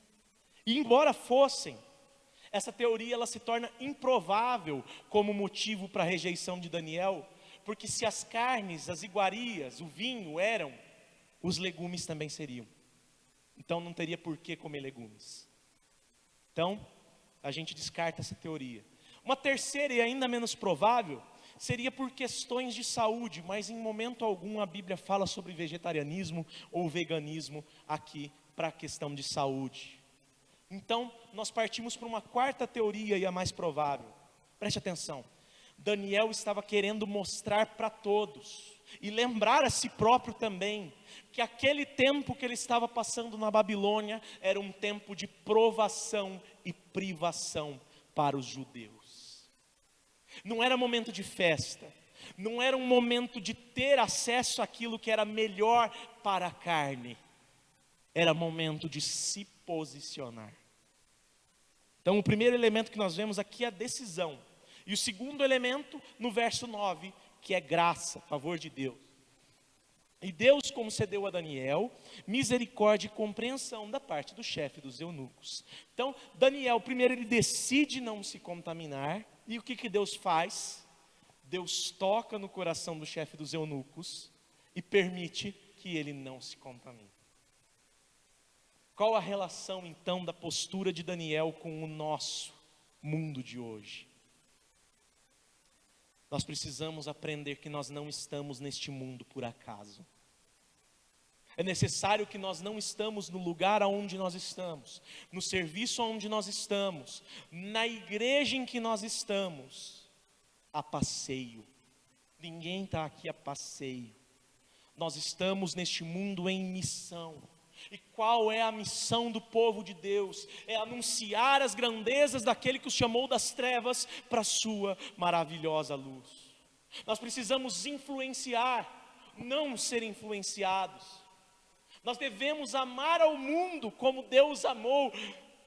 Speaker 1: E embora fossem, essa teoria ela se torna improvável como motivo para a rejeição de Daniel, porque se as carnes, as iguarias, o vinho eram, os legumes também seriam. Então não teria por que comer legumes. Então, a gente descarta essa teoria. Uma terceira e ainda menos provável, seria por questões de saúde, mas em momento algum a Bíblia fala sobre vegetarianismo ou veganismo aqui para a questão de saúde. Então, nós partimos para uma quarta teoria e a mais provável. Preste atenção. Daniel estava querendo mostrar para todos e lembrar a si próprio também que aquele tempo que ele estava passando na Babilônia era um tempo de provação e privação para os judeus. Não era momento de festa, não era um momento de ter acesso àquilo que era melhor para a carne. Era momento de se posicionar. Então o primeiro elemento que nós vemos aqui é a decisão. E o segundo elemento no verso 9, que é graça, favor de Deus. E Deus concedeu a Daniel misericórdia e compreensão da parte do chefe dos eunucos. Então Daniel, primeiro ele decide não se contaminar. E o que Deus faz? Deus toca no coração do chefe dos eunucos e permite que ele não se contamine. Qual a relação então da postura de Daniel com o nosso mundo de hoje? Nós precisamos aprender que nós não estamos neste mundo por acaso. É necessário que nós não estamos no lugar aonde nós estamos, no serviço aonde nós estamos, na igreja em que nós estamos, a passeio. Ninguém está aqui a passeio. Nós estamos neste mundo em missão. E qual é a missão do povo de Deus? É anunciar as grandezas daquele que os chamou das trevas para a sua maravilhosa luz. Nós precisamos influenciar, não ser influenciados. Nós devemos amar ao mundo como Deus amou,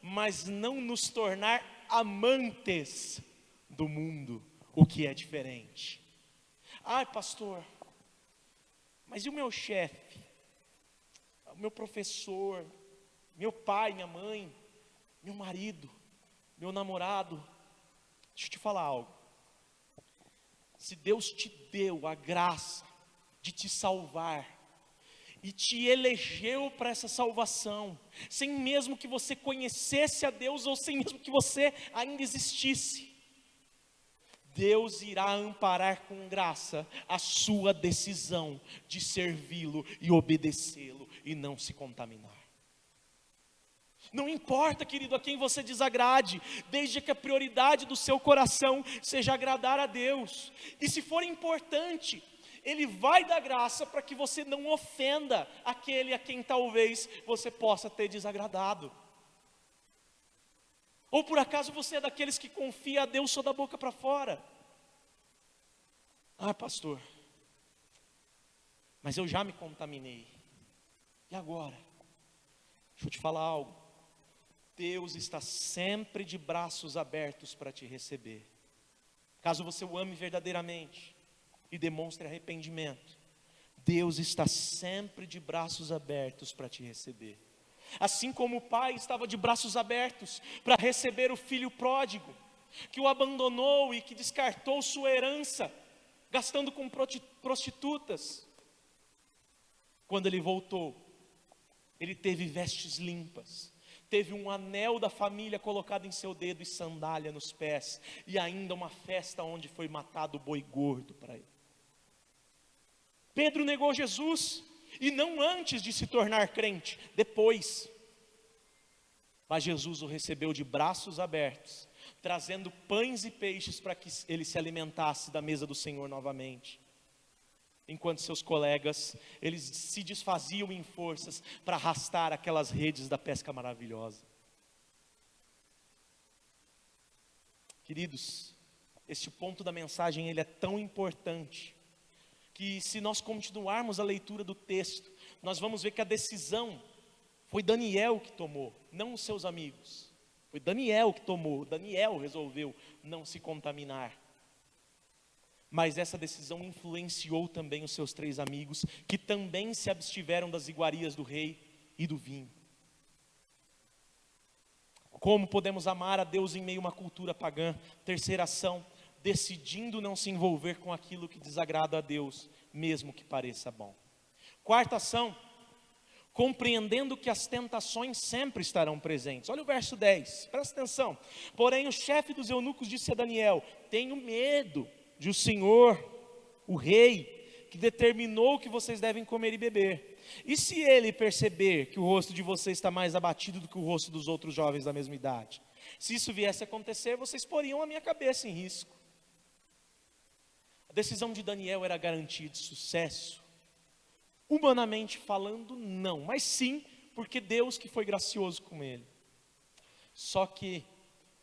Speaker 1: mas não nos tornar amantes do mundo, o que é diferente. Ai, pastor, mas e o meu chefe? O meu professor, meu pai, minha mãe, meu marido, meu namorado? Deixa eu te falar algo. Se Deus te deu a graça de te salvar e te elegeu para essa salvação, sem mesmo que você conhecesse a Deus ou sem mesmo que você ainda existisse, Deus irá amparar com graça a sua decisão de servi-lo e obedecê-lo e não se contaminar. Não importa, querido, a quem você desagrade, desde que a prioridade do seu coração seja agradar a Deus. E se for importante, Ele vai dar graça para que você não ofenda aquele a quem talvez você possa ter desagradado. Ou por acaso você é daqueles que confia a Deus só da boca para fora? Ah, pastor, mas eu já me contaminei. E agora? Deixa eu te falar algo. Deus está sempre de braços abertos para te receber. caso você o ame verdadeiramente e demonstre arrependimento, Deus está sempre de braços abertos para te receber. Assim como o pai estava de braços abertos para receber o filho pródigo, que o abandonou e que descartou sua herança, gastando com prostitutas. Quando ele voltou, ele teve vestes limpas, teve um anel da família colocado em seu dedo e sandália nos pés, e ainda uma festa onde foi matado o boi gordo para ele. Pedro negou Jesus, e não antes de se tornar crente, depois. Mas Jesus o recebeu de braços abertos, trazendo pães e peixes para que ele se alimentasse da mesa do Senhor novamente. Enquanto seus colegas, eles se desfaziam em forças para arrastar aquelas redes da pesca maravilhosa. Queridos, este ponto da mensagem ele é tão importante, que se nós continuarmos a leitura do texto, nós vamos ver que a decisão foi Daniel que tomou, não os seus amigos. Foi Daniel que tomou, Daniel resolveu não se contaminar. Mas essa decisão influenciou também os seus 3 amigos, que também se abstiveram das iguarias do rei e do vinho. Como podemos amar a Deus em meio a uma cultura pagã? Terceira ação, decidindo não se envolver com aquilo que desagrada a Deus, mesmo que pareça bom. Quarta ação, compreendendo que as tentações sempre estarão presentes. Olha o verso 10, presta atenção. Porém o chefe dos eunucos disse a Daniel: tenho medo de o Senhor, o rei, que determinou que vocês devem comer e beber. E se ele perceber que o rosto de vocês está mais abatido do que o rosto dos outros jovens da mesma idade? Se isso viesse a acontecer, vocês poriam a minha cabeça em risco. A decisão de Daniel era garantia de sucesso. Humanamente falando, não, mas sim, porque Deus que foi gracioso com ele. Só que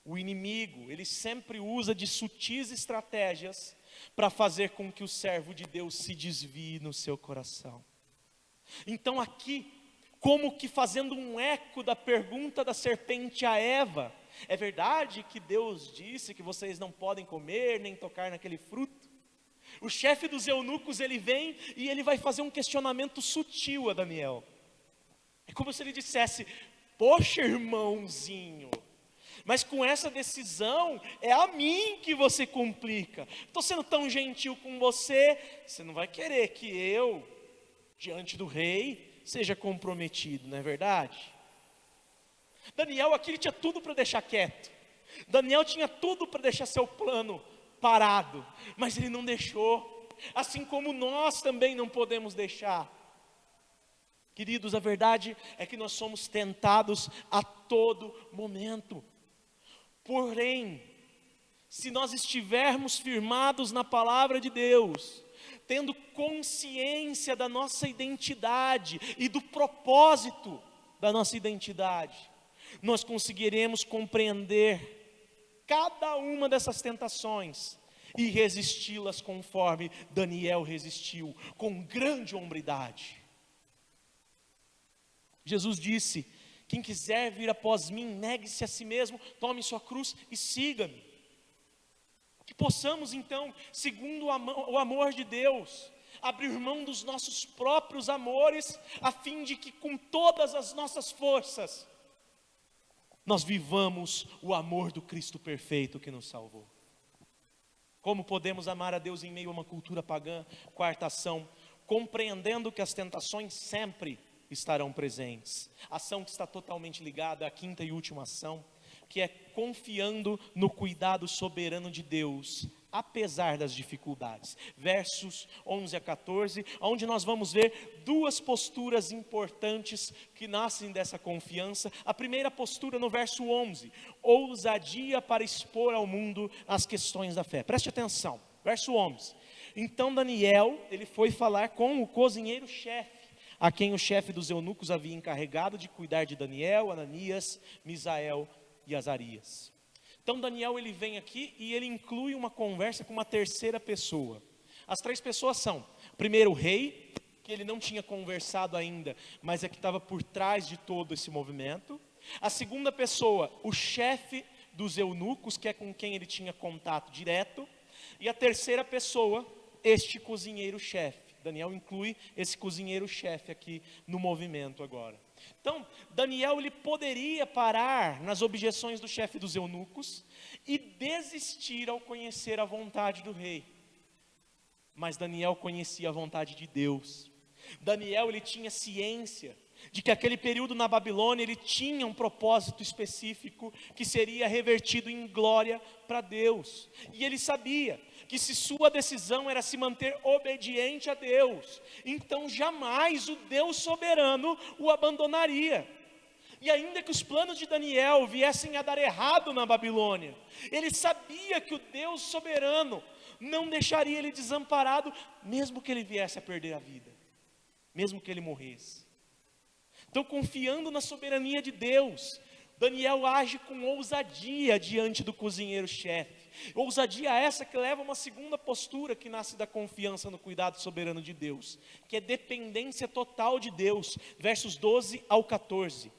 Speaker 1: o inimigo, ele sempre usa de sutis estratégias para fazer com que o servo de Deus se desvie no seu coração. Então aqui, como que fazendo um eco da pergunta da serpente a Eva: é verdade que Deus disse que vocês não podem comer nem tocar naquele fruto? O chefe dos eunucos, ele vem e ele vai fazer um questionamento sutil a Daniel. É como se ele dissesse: poxa, irmãozinho, mas com essa decisão é a mim que você complica. Estou sendo tão gentil com você, você não vai querer que eu, diante do rei, seja comprometido, não é verdade? Daniel aqui ele tinha tudo para deixar quieto. Daniel tinha tudo para deixar seu plano parado, mas ele não deixou. Assim como nós também não podemos deixar. Queridos, a verdade é que nós somos tentados a todo momento. Porém, se nós estivermos firmados na palavra de Deus, tendo consciência da nossa identidade e do propósito da nossa identidade, nós conseguiremos compreender cada uma dessas tentações e resisti-las conforme Daniel resistiu, com grande hombridade. Jesus disse: quem quiser vir após mim, negue-se a si mesmo, tome sua cruz e siga-me. Que possamos então, segundo o amor de Deus, abrir mão dos nossos próprios amores, a fim de que com todas as nossas forças, nós vivamos o amor do Cristo perfeito que nos salvou. Como podemos amar a Deus em meio a uma cultura pagã? Quarta ação, compreendendo que as tentações sempre estarão presentes. Ação que está totalmente ligada à quinta e última ação, que é confiando no cuidado soberano de Deus, apesar das dificuldades. Versos 11 a 14, onde nós vamos ver duas posturas importantes que nascem dessa confiança. A primeira postura no verso 11, ousadia para expor ao mundo as questões da fé. Preste atenção, verso 11. Então Daniel, ele foi falar com o cozinheiro-chefe, a quem o chefe dos eunucos havia encarregado de cuidar de Daniel, Ananias, Misael e Azarias. Então Daniel ele vem aqui e ele inclui uma conversa com uma terceira pessoa. As três pessoas são, primeiro o rei, que ele não tinha conversado ainda, mas é que estava por trás de todo esse movimento. A segunda pessoa, o chefe dos eunucos, que é com quem ele tinha contato direto. E a terceira pessoa, este cozinheiro-chefe. Daniel inclui esse cozinheiro-chefe aqui no movimento agora. Então, Daniel ele poderia parar nas objeções do chefe dos eunucos e desistir ao conhecer a vontade do rei. Mas Daniel conhecia a vontade de Deus. Daniel ele tinha ciência de que aquele período na Babilônia ele tinha um propósito específico que seria revertido em glória para Deus. E ele sabia que se sua decisão era se manter obediente a Deus, então jamais o Deus soberano o abandonaria. E ainda que os planos de Daniel viessem a dar errado na Babilônia, ele sabia que o Deus soberano não deixaria ele desamparado, mesmo que ele viesse a perder a vida, mesmo que ele morresse. Então, confiando na soberania de Deus, Daniel age com ousadia diante do cozinheiro-chefe. Ousadia essa que leva a uma segunda postura que nasce da confiança no cuidado soberano de Deus, que é dependência total de Deus, versos 12 ao 14.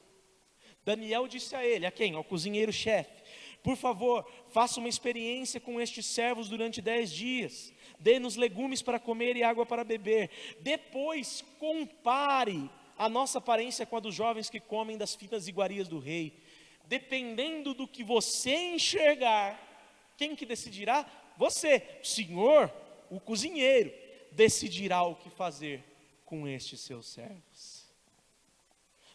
Speaker 1: Daniel disse a ele, a quem? Ao cozinheiro-chefe: por favor, faça uma experiência com estes servos durante 10 dias. Dê-nos legumes para comer e água para beber. Depois compare a nossa aparência com a dos jovens que comem das finas iguarias do rei. Dependendo do que você enxergar, quem que decidirá? Você, o Senhor, o cozinheiro, decidirá o que fazer com estes seus servos.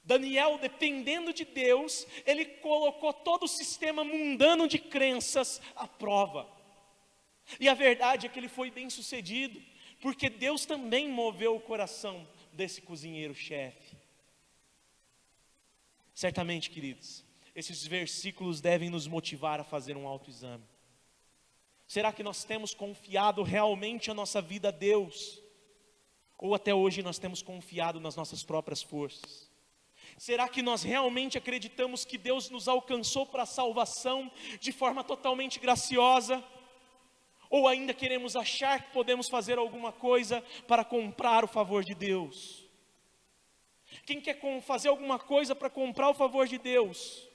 Speaker 1: Daniel, dependendo de Deus, ele colocou todo o sistema mundano de crenças à prova. E a verdade é que ele foi bem sucedido, porque Deus também moveu o coração desse cozinheiro-chefe. Certamente, queridos, esses versículos devem nos motivar a fazer um autoexame. Será que nós temos confiado realmente a nossa vida a Deus? Ou até hoje nós temos confiado nas nossas próprias forças? Será que nós realmente acreditamos que Deus nos alcançou para a salvação de forma totalmente graciosa? Ou ainda queremos achar que podemos fazer alguma coisa para comprar o favor de Deus? Quem quer fazer alguma coisa para comprar o favor de Deus,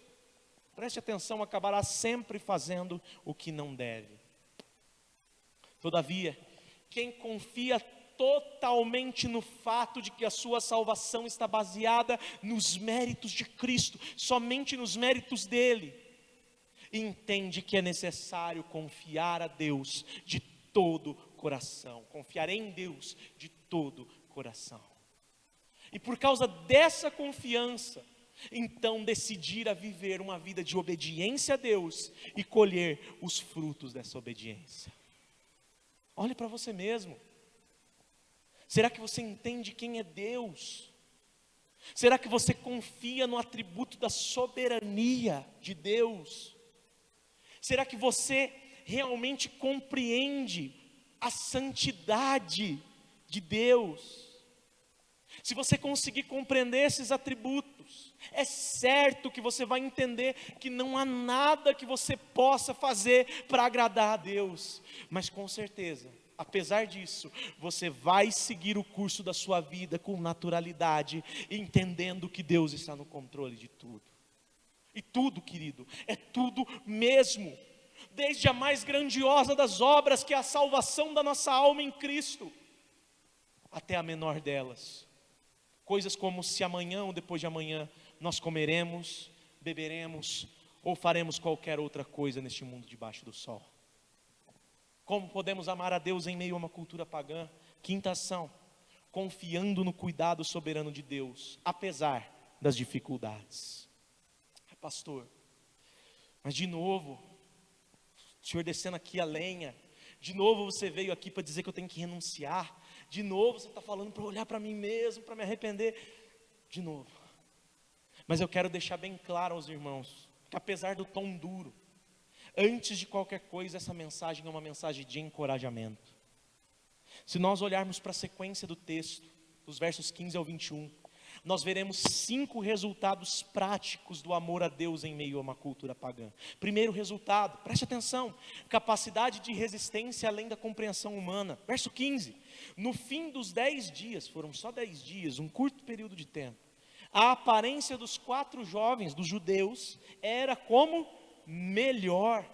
Speaker 1: preste atenção, acabará sempre fazendo o que não deve. Todavia, quem confia totalmente no fato de que a sua salvação está baseada nos méritos de Cristo, somente nos méritos dele, entende que é necessário confiar a Deus de todo coração, confiar em Deus de todo coração. E por causa dessa confiança, então decidir a viver uma vida de obediência a Deus e colher os frutos dessa obediência. Olhe para você mesmo. Será que você entende quem é Deus? Será que você confia no atributo da soberania de Deus? Será que você realmente compreende a santidade de Deus? Se você conseguir compreender esses atributos, é certo que você vai entender que não há nada que você possa fazer para agradar a Deus. Mas com certeza, apesar disso, você vai seguir o curso da sua vida com naturalidade, entendendo que Deus está no controle de tudo. E tudo, querido, é tudo mesmo. Desde a mais grandiosa das obras, que é a salvação da nossa alma em Cristo, até a menor delas. Coisas como se amanhã ou depois de amanhã nós comeremos, beberemos ou faremos qualquer outra coisa neste mundo debaixo do sol. Como podemos amar a Deus em meio a uma cultura pagã? Quinta ação, confiando no cuidado soberano de Deus, apesar das dificuldades. Pastor, mas de novo, o senhor descendo aqui a lenha, de novo você veio aqui para dizer que eu tenho que renunciar, de novo você está falando para olhar para mim mesmo, para me arrepender, de novo. Mas eu quero deixar bem claro aos irmãos, que apesar do tom duro, antes de qualquer coisa, essa mensagem é uma mensagem de encorajamento. Se nós olharmos para a sequência do texto, dos versos 15 ao 21, nós veremos 5 resultados práticos do amor a Deus em meio a uma cultura pagã. Primeiro resultado, preste atenção, capacidade de resistência além da compreensão humana. Verso 15, no fim dos 10 dias, foram só 10 dias, um curto período de tempo, a aparência dos 4 jovens, dos judeus, era como melhor,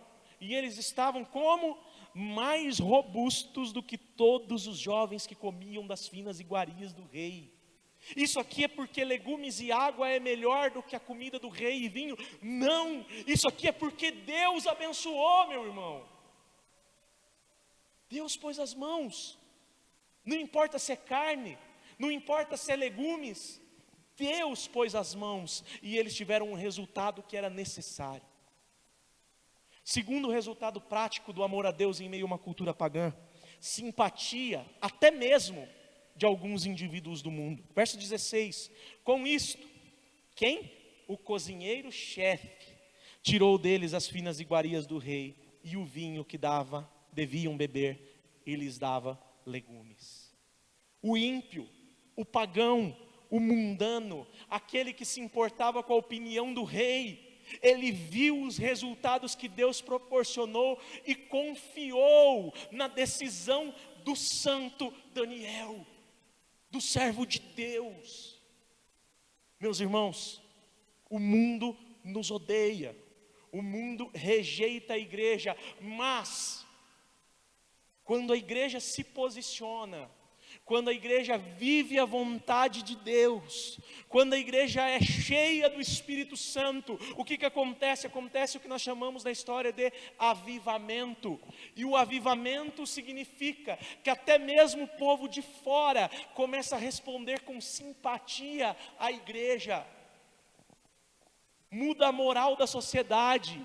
Speaker 1: e eles estavam como mais robustos do que todos os jovens que comiam das finas iguarias do rei. Isso aqui é porque legumes e água é melhor do que a comida do rei e vinho? Não, isso aqui é porque Deus abençoou, meu irmão. Deus pôs as mãos, não importa se é carne, não importa se é legumes, Deus pôs as mãos e eles tiveram um resultado que era necessário. Segundo resultado prático do amor a Deus em meio a uma cultura pagã, simpatia, até mesmo de alguns indivíduos do mundo. Verso 16, com isto, quem? O cozinheiro-chefe tirou deles as finas iguarias do rei e o vinho que deviam beber, e lhes dava legumes. O ímpio, o pagão, o mundano, aquele que se importava com a opinião do rei, ele viu os resultados que Deus proporcionou e confiou na decisão do santo Daniel, do servo de Deus. Meus irmãos, o mundo nos odeia, o mundo rejeita a igreja, mas quando a igreja se posiciona, quando a igreja vive a vontade de Deus, quando a igreja é cheia do Espírito Santo, o que acontece? Acontece o que nós chamamos na história de avivamento. E o avivamento significa que até mesmo o povo de fora começa a responder com simpatia à igreja. Muda a moral da sociedade,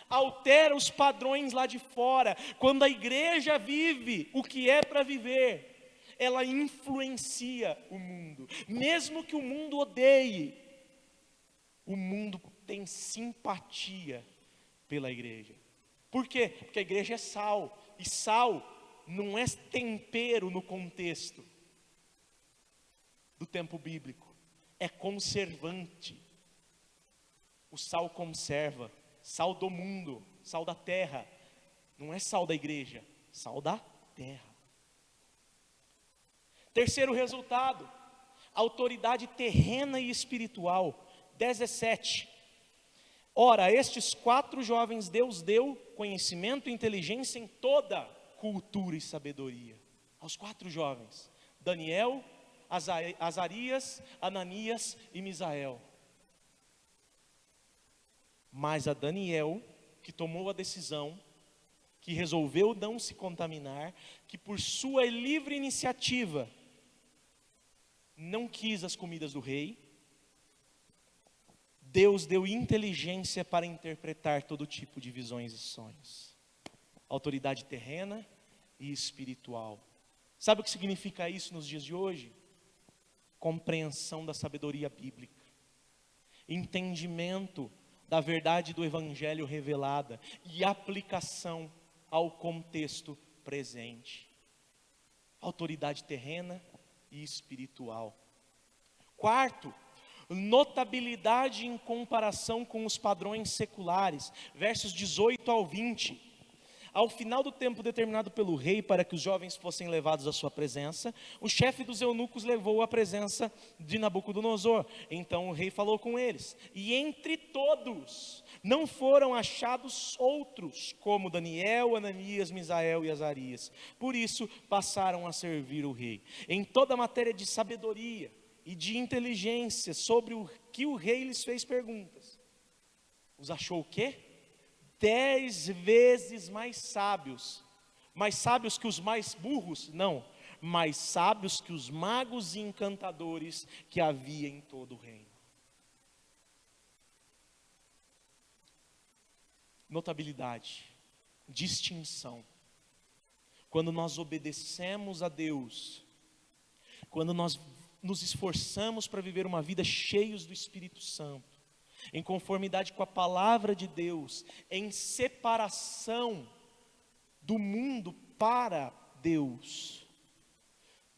Speaker 1: altera os padrões lá de fora. Quando a igreja vive o que é para viver, ela influencia o mundo, mesmo que o mundo odeie, o mundo tem simpatia pela igreja. Por quê? Porque a igreja é sal, e sal não é tempero no contexto do tempo bíblico, é conservante. O sal conserva, sal do mundo, sal da terra, não é sal da igreja, sal da terra. Terceiro resultado, autoridade terrena e espiritual. 17. Ora, a estes 4 jovens Deus deu conhecimento e inteligência em toda cultura e sabedoria. Aos 4 jovens, Daniel, Azarias, Ananias e Misael. Mas a Daniel, que tomou a decisão, que resolveu não se contaminar, que por sua livre iniciativa não quis as comidas do rei, Deus deu inteligência para interpretar todo tipo de visões e sonhos. Autoridade terrena e espiritual. Sabe o que significa isso nos dias de hoje? Compreensão da sabedoria bíblica, entendimento da verdade do evangelho revelada e aplicação ao contexto presente. Autoridade terrena e espiritual. Quarto, notabilidade em comparação com os padrões seculares. Versos 18 ao 20. Ao final do tempo determinado pelo rei para que os jovens fossem levados à sua presença, o chefe dos eunucos levou à presença de Nabucodonosor. Então o rei falou com eles, e entre todos não foram achados outros, como Daniel, Ananias, Misael e Azarias. Por isso passaram a servir o rei. Em toda a matéria de sabedoria e de inteligência, sobre o que o rei lhes fez perguntas, os achou o quê? 10 vezes mais sábios que os mais burros? Não, mais sábios que os magos e encantadores que havia em todo o reino. Notabilidade, distinção. Quando nós obedecemos a Deus, quando nós nos esforçamos para viver uma vida cheios do Espírito Santo, em conformidade com a palavra de Deus, em separação do mundo para Deus,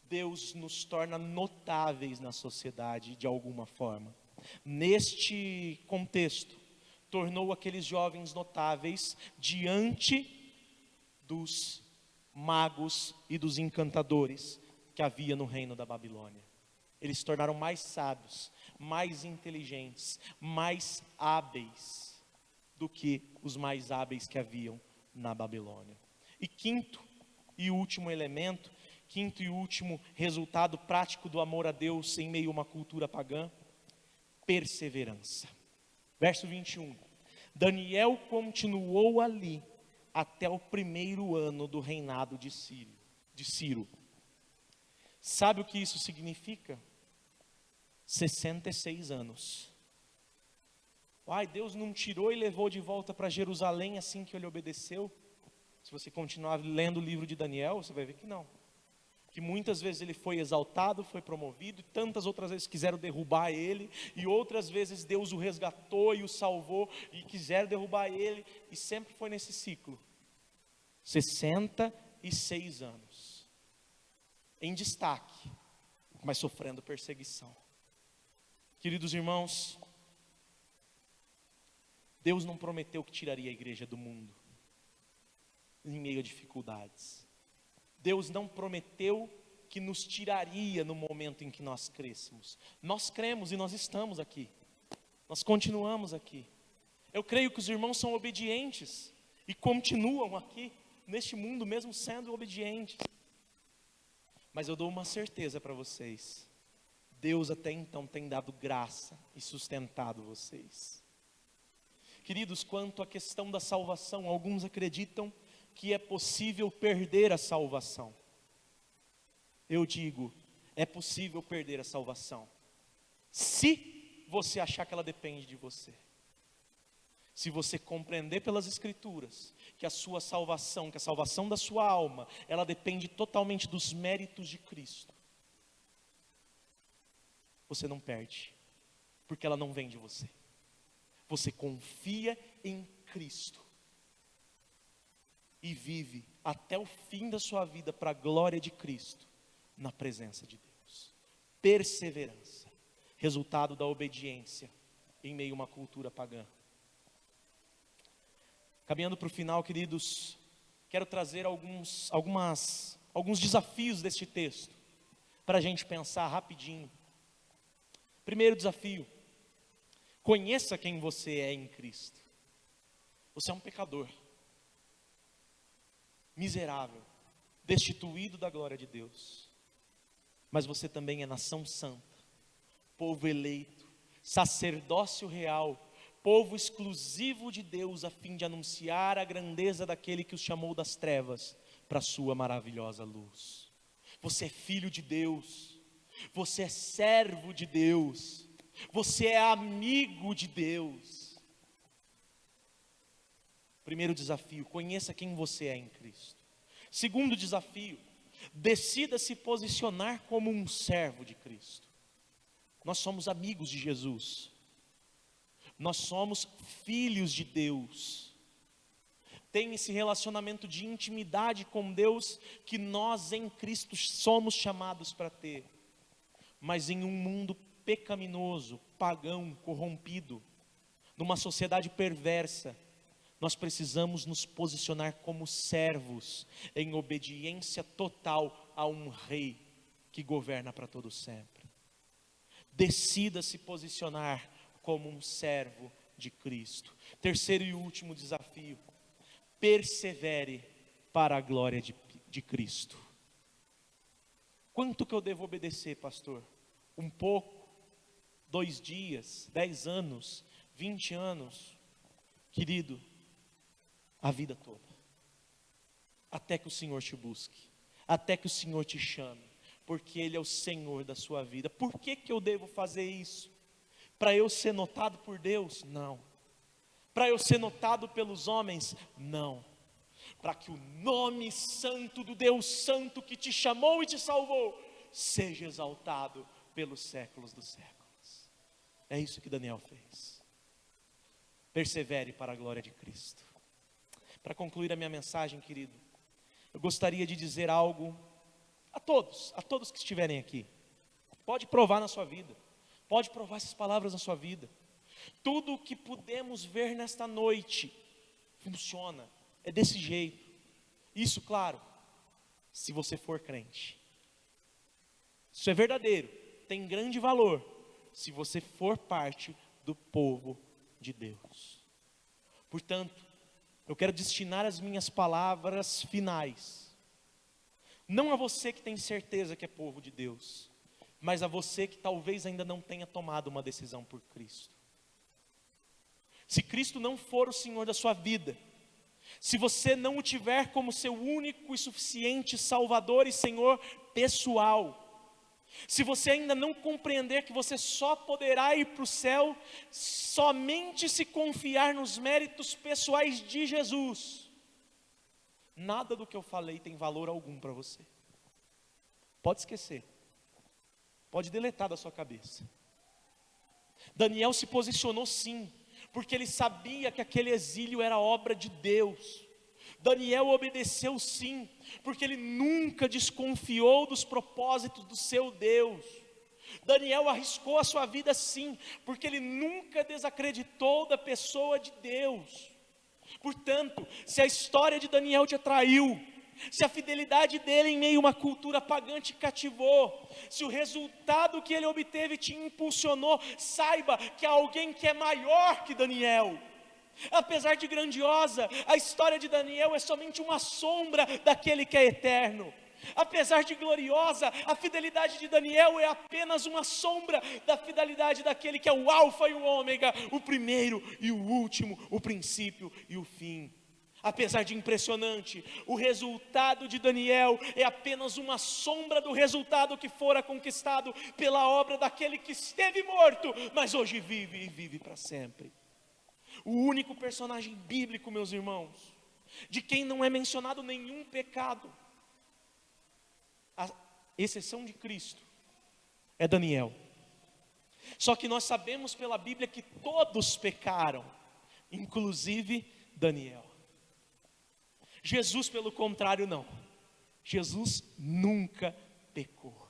Speaker 1: Deus nos torna notáveis na sociedade de alguma forma. Neste contexto, tornou aqueles jovens notáveis diante dos magos e dos encantadores que havia no reino da Babilônia. Eles se tornaram mais sábios, mais inteligentes, mais hábeis do que os mais hábeis que haviam na Babilônia. E quinto e último elemento, quinto e último resultado prático do amor a Deus em meio a uma cultura pagã: perseverança. Verso 21. Daniel continuou ali até o primeiro ano do reinado de Ciro. Sabe o que isso significa? 66 anos. Ai, Deus não tirou e levou de volta para Jerusalém assim que ele obedeceu? Se você continuar lendo o livro de Daniel, você vai ver que não. Que muitas vezes ele foi exaltado, foi promovido, e tantas outras vezes quiseram derrubar ele, e outras vezes Deus o resgatou e o salvou, e quiseram derrubar ele, e sempre foi nesse ciclo. 66 anos. Em destaque, mas sofrendo perseguição. Queridos irmãos, Deus não prometeu que tiraria a igreja do mundo em meio a dificuldades. Deus não prometeu que nos tiraria no momento em que nós crescemos. Nós cremos e nós estamos aqui. Nós continuamos aqui. Eu creio que os irmãos são obedientes e continuam aqui neste mundo mesmo sendo obedientes. Mas eu dou uma certeza para vocês: Deus até então tem dado graça e sustentado vocês. Queridos, quanto à questão da salvação, alguns acreditam que é possível perder a salvação. Eu digo, é possível perder a salvação, se você achar que ela depende de você. Se você compreender pelas Escrituras que a sua salvação, que a salvação da sua alma, ela depende totalmente dos méritos de Cristo, você não perde, porque ela não vem de você. Você confia em Cristo e vive até o fim da sua vida para a glória de Cristo, na presença de Deus. Perseverança, resultado da obediência em meio a uma cultura pagã. Caminhando para o final, queridos, quero trazer alguns desafios deste texto, para a gente pensar rapidinho. Primeiro desafio: conheça quem você é em Cristo. Você é um pecador, miserável, destituído da glória de Deus. Mas você também é nação santa, povo eleito, sacerdócio real, povo exclusivo de Deus, a fim de anunciar a grandeza daquele que os chamou das trevas para a sua maravilhosa luz. Você é filho de Deus, você é servo de Deus, você é amigo de Deus. Primeiro desafio: conheça quem você é em Cristo. Segundo desafio: decida se posicionar como um servo de Cristo. Nós somos amigos de Jesus, nós somos filhos de Deus. Tem esse relacionamento de intimidade com Deus que nós em Cristo somos chamados para ter. Mas em um mundo pecaminoso, pagão, corrompido, numa sociedade perversa, nós precisamos nos posicionar como servos, em obediência total a um rei que governa para todo sempre. Decida se posicionar como um servo de Cristo. Terceiro e último desafio: persevere para a glória de Cristo. Quanto que eu devo obedecer, pastor? Um pouco? 2 dias? 10 anos? 20 anos? Querido, a vida toda, até que o Senhor te busque, até que o Senhor te chame, porque Ele é o Senhor da sua vida. Por que eu devo fazer isso? Para eu ser notado por Deus? Não. Para eu ser notado pelos homens? Não. Para que o nome santo do Deus Santo que te chamou e te salvou seja exaltado pelos séculos dos séculos. É isso que Daniel fez. Persevere para a glória de Cristo. Para concluir a minha mensagem, querido, eu gostaria de dizer algo a todos que estiverem aqui. Pode provar na sua vida, pode provar essas palavras na sua vida. Tudo o que pudemos ver nesta noite funciona, é desse jeito. Isso, claro, se você for crente. Isso é verdadeiro, tem grande valor, se você for parte do povo de Deus. Portanto, eu quero destinar as minhas palavras finais, não a você que tem certeza que é povo de Deus, mas a você que talvez ainda não tenha tomado uma decisão por Cristo. Se Cristo não for o Senhor da sua vida, se você não o tiver como seu único e suficiente Salvador e Senhor pessoal, se você ainda não compreender que você só poderá ir para o céu somente se confiar nos méritos pessoais de Jesus, nada do que eu falei tem valor algum para você. Pode esquecer, pode deletar da sua cabeça. Daniel se posicionou sim, porque ele sabia que aquele exílio era obra de Deus. Daniel obedeceu sim, porque ele nunca desconfiou dos propósitos do seu Deus. Daniel arriscou a sua vida sim, porque ele nunca desacreditou da pessoa de Deus. Portanto, se a história de Daniel te atraiu, se a fidelidade dele em meio a uma cultura pagã te cativou, se o resultado que ele obteve te impulsionou, saiba que há alguém que é maior que Daniel. Apesar de grandiosa, a história de Daniel é somente uma sombra daquele que é eterno. Apesar de gloriosa, a fidelidade de Daniel é apenas uma sombra da fidelidade daquele que é o alfa e o ômega, o primeiro e o último, o princípio e o fim. Apesar de impressionante, o resultado de Daniel é apenas uma sombra do resultado que fora conquistado pela obra daquele que esteve morto, mas hoje vive e vive para sempre. O único personagem bíblico, meus irmãos, de quem não é mencionado nenhum pecado, a exceção de Cristo, é Daniel. Só que nós sabemos pela Bíblia que todos pecaram, inclusive Daniel. Jesus, pelo contrário, não. Jesus nunca pecou.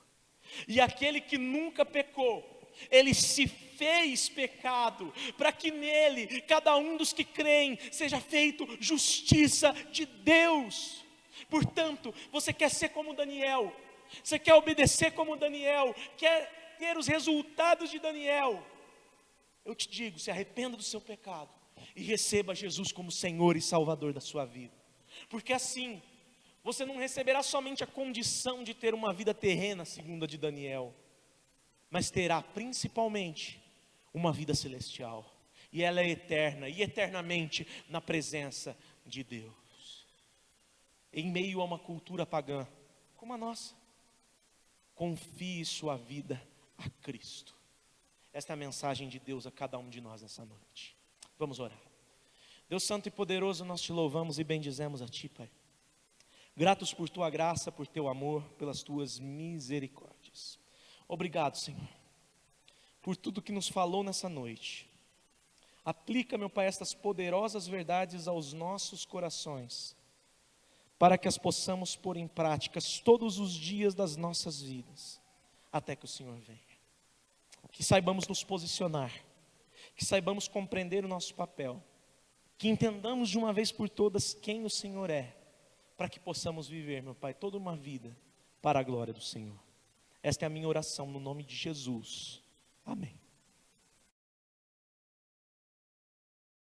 Speaker 1: E aquele que nunca pecou, ele se fez pecado, para que nele, cada um dos que creem, seja feito justiça de Deus. Portanto, você quer ser como Daniel, você quer obedecer como Daniel, quer ter os resultados de Daniel, eu te digo, se arrependa do seu pecado, e receba Jesus como Senhor e Salvador da sua vida, porque assim, você não receberá somente a condição de ter uma vida terrena, segundo a de Daniel, mas terá principalmente uma vida celestial, e ela é eterna, e eternamente na presença de Deus. Em meio a uma cultura pagã, como a nossa, confie sua vida a Cristo. Esta é a mensagem de Deus a cada um de nós nessa noite. Vamos orar. Deus santo e poderoso, nós te louvamos e bendizemos a ti, Pai. Gratos por tua graça, por teu amor, pelas tuas misericórdias. Obrigado, Senhor, por tudo que nos falou nessa noite. Aplica, meu Pai, estas poderosas verdades aos nossos corações, para que as possamos pôr em práticas todos os dias das nossas vidas, até que o Senhor venha. Que saibamos nos posicionar, que saibamos compreender o nosso papel, que entendamos de uma vez por todas quem o Senhor é, para que possamos viver, meu Pai, toda uma vida para a glória do Senhor. Esta é a minha oração no nome de Jesus.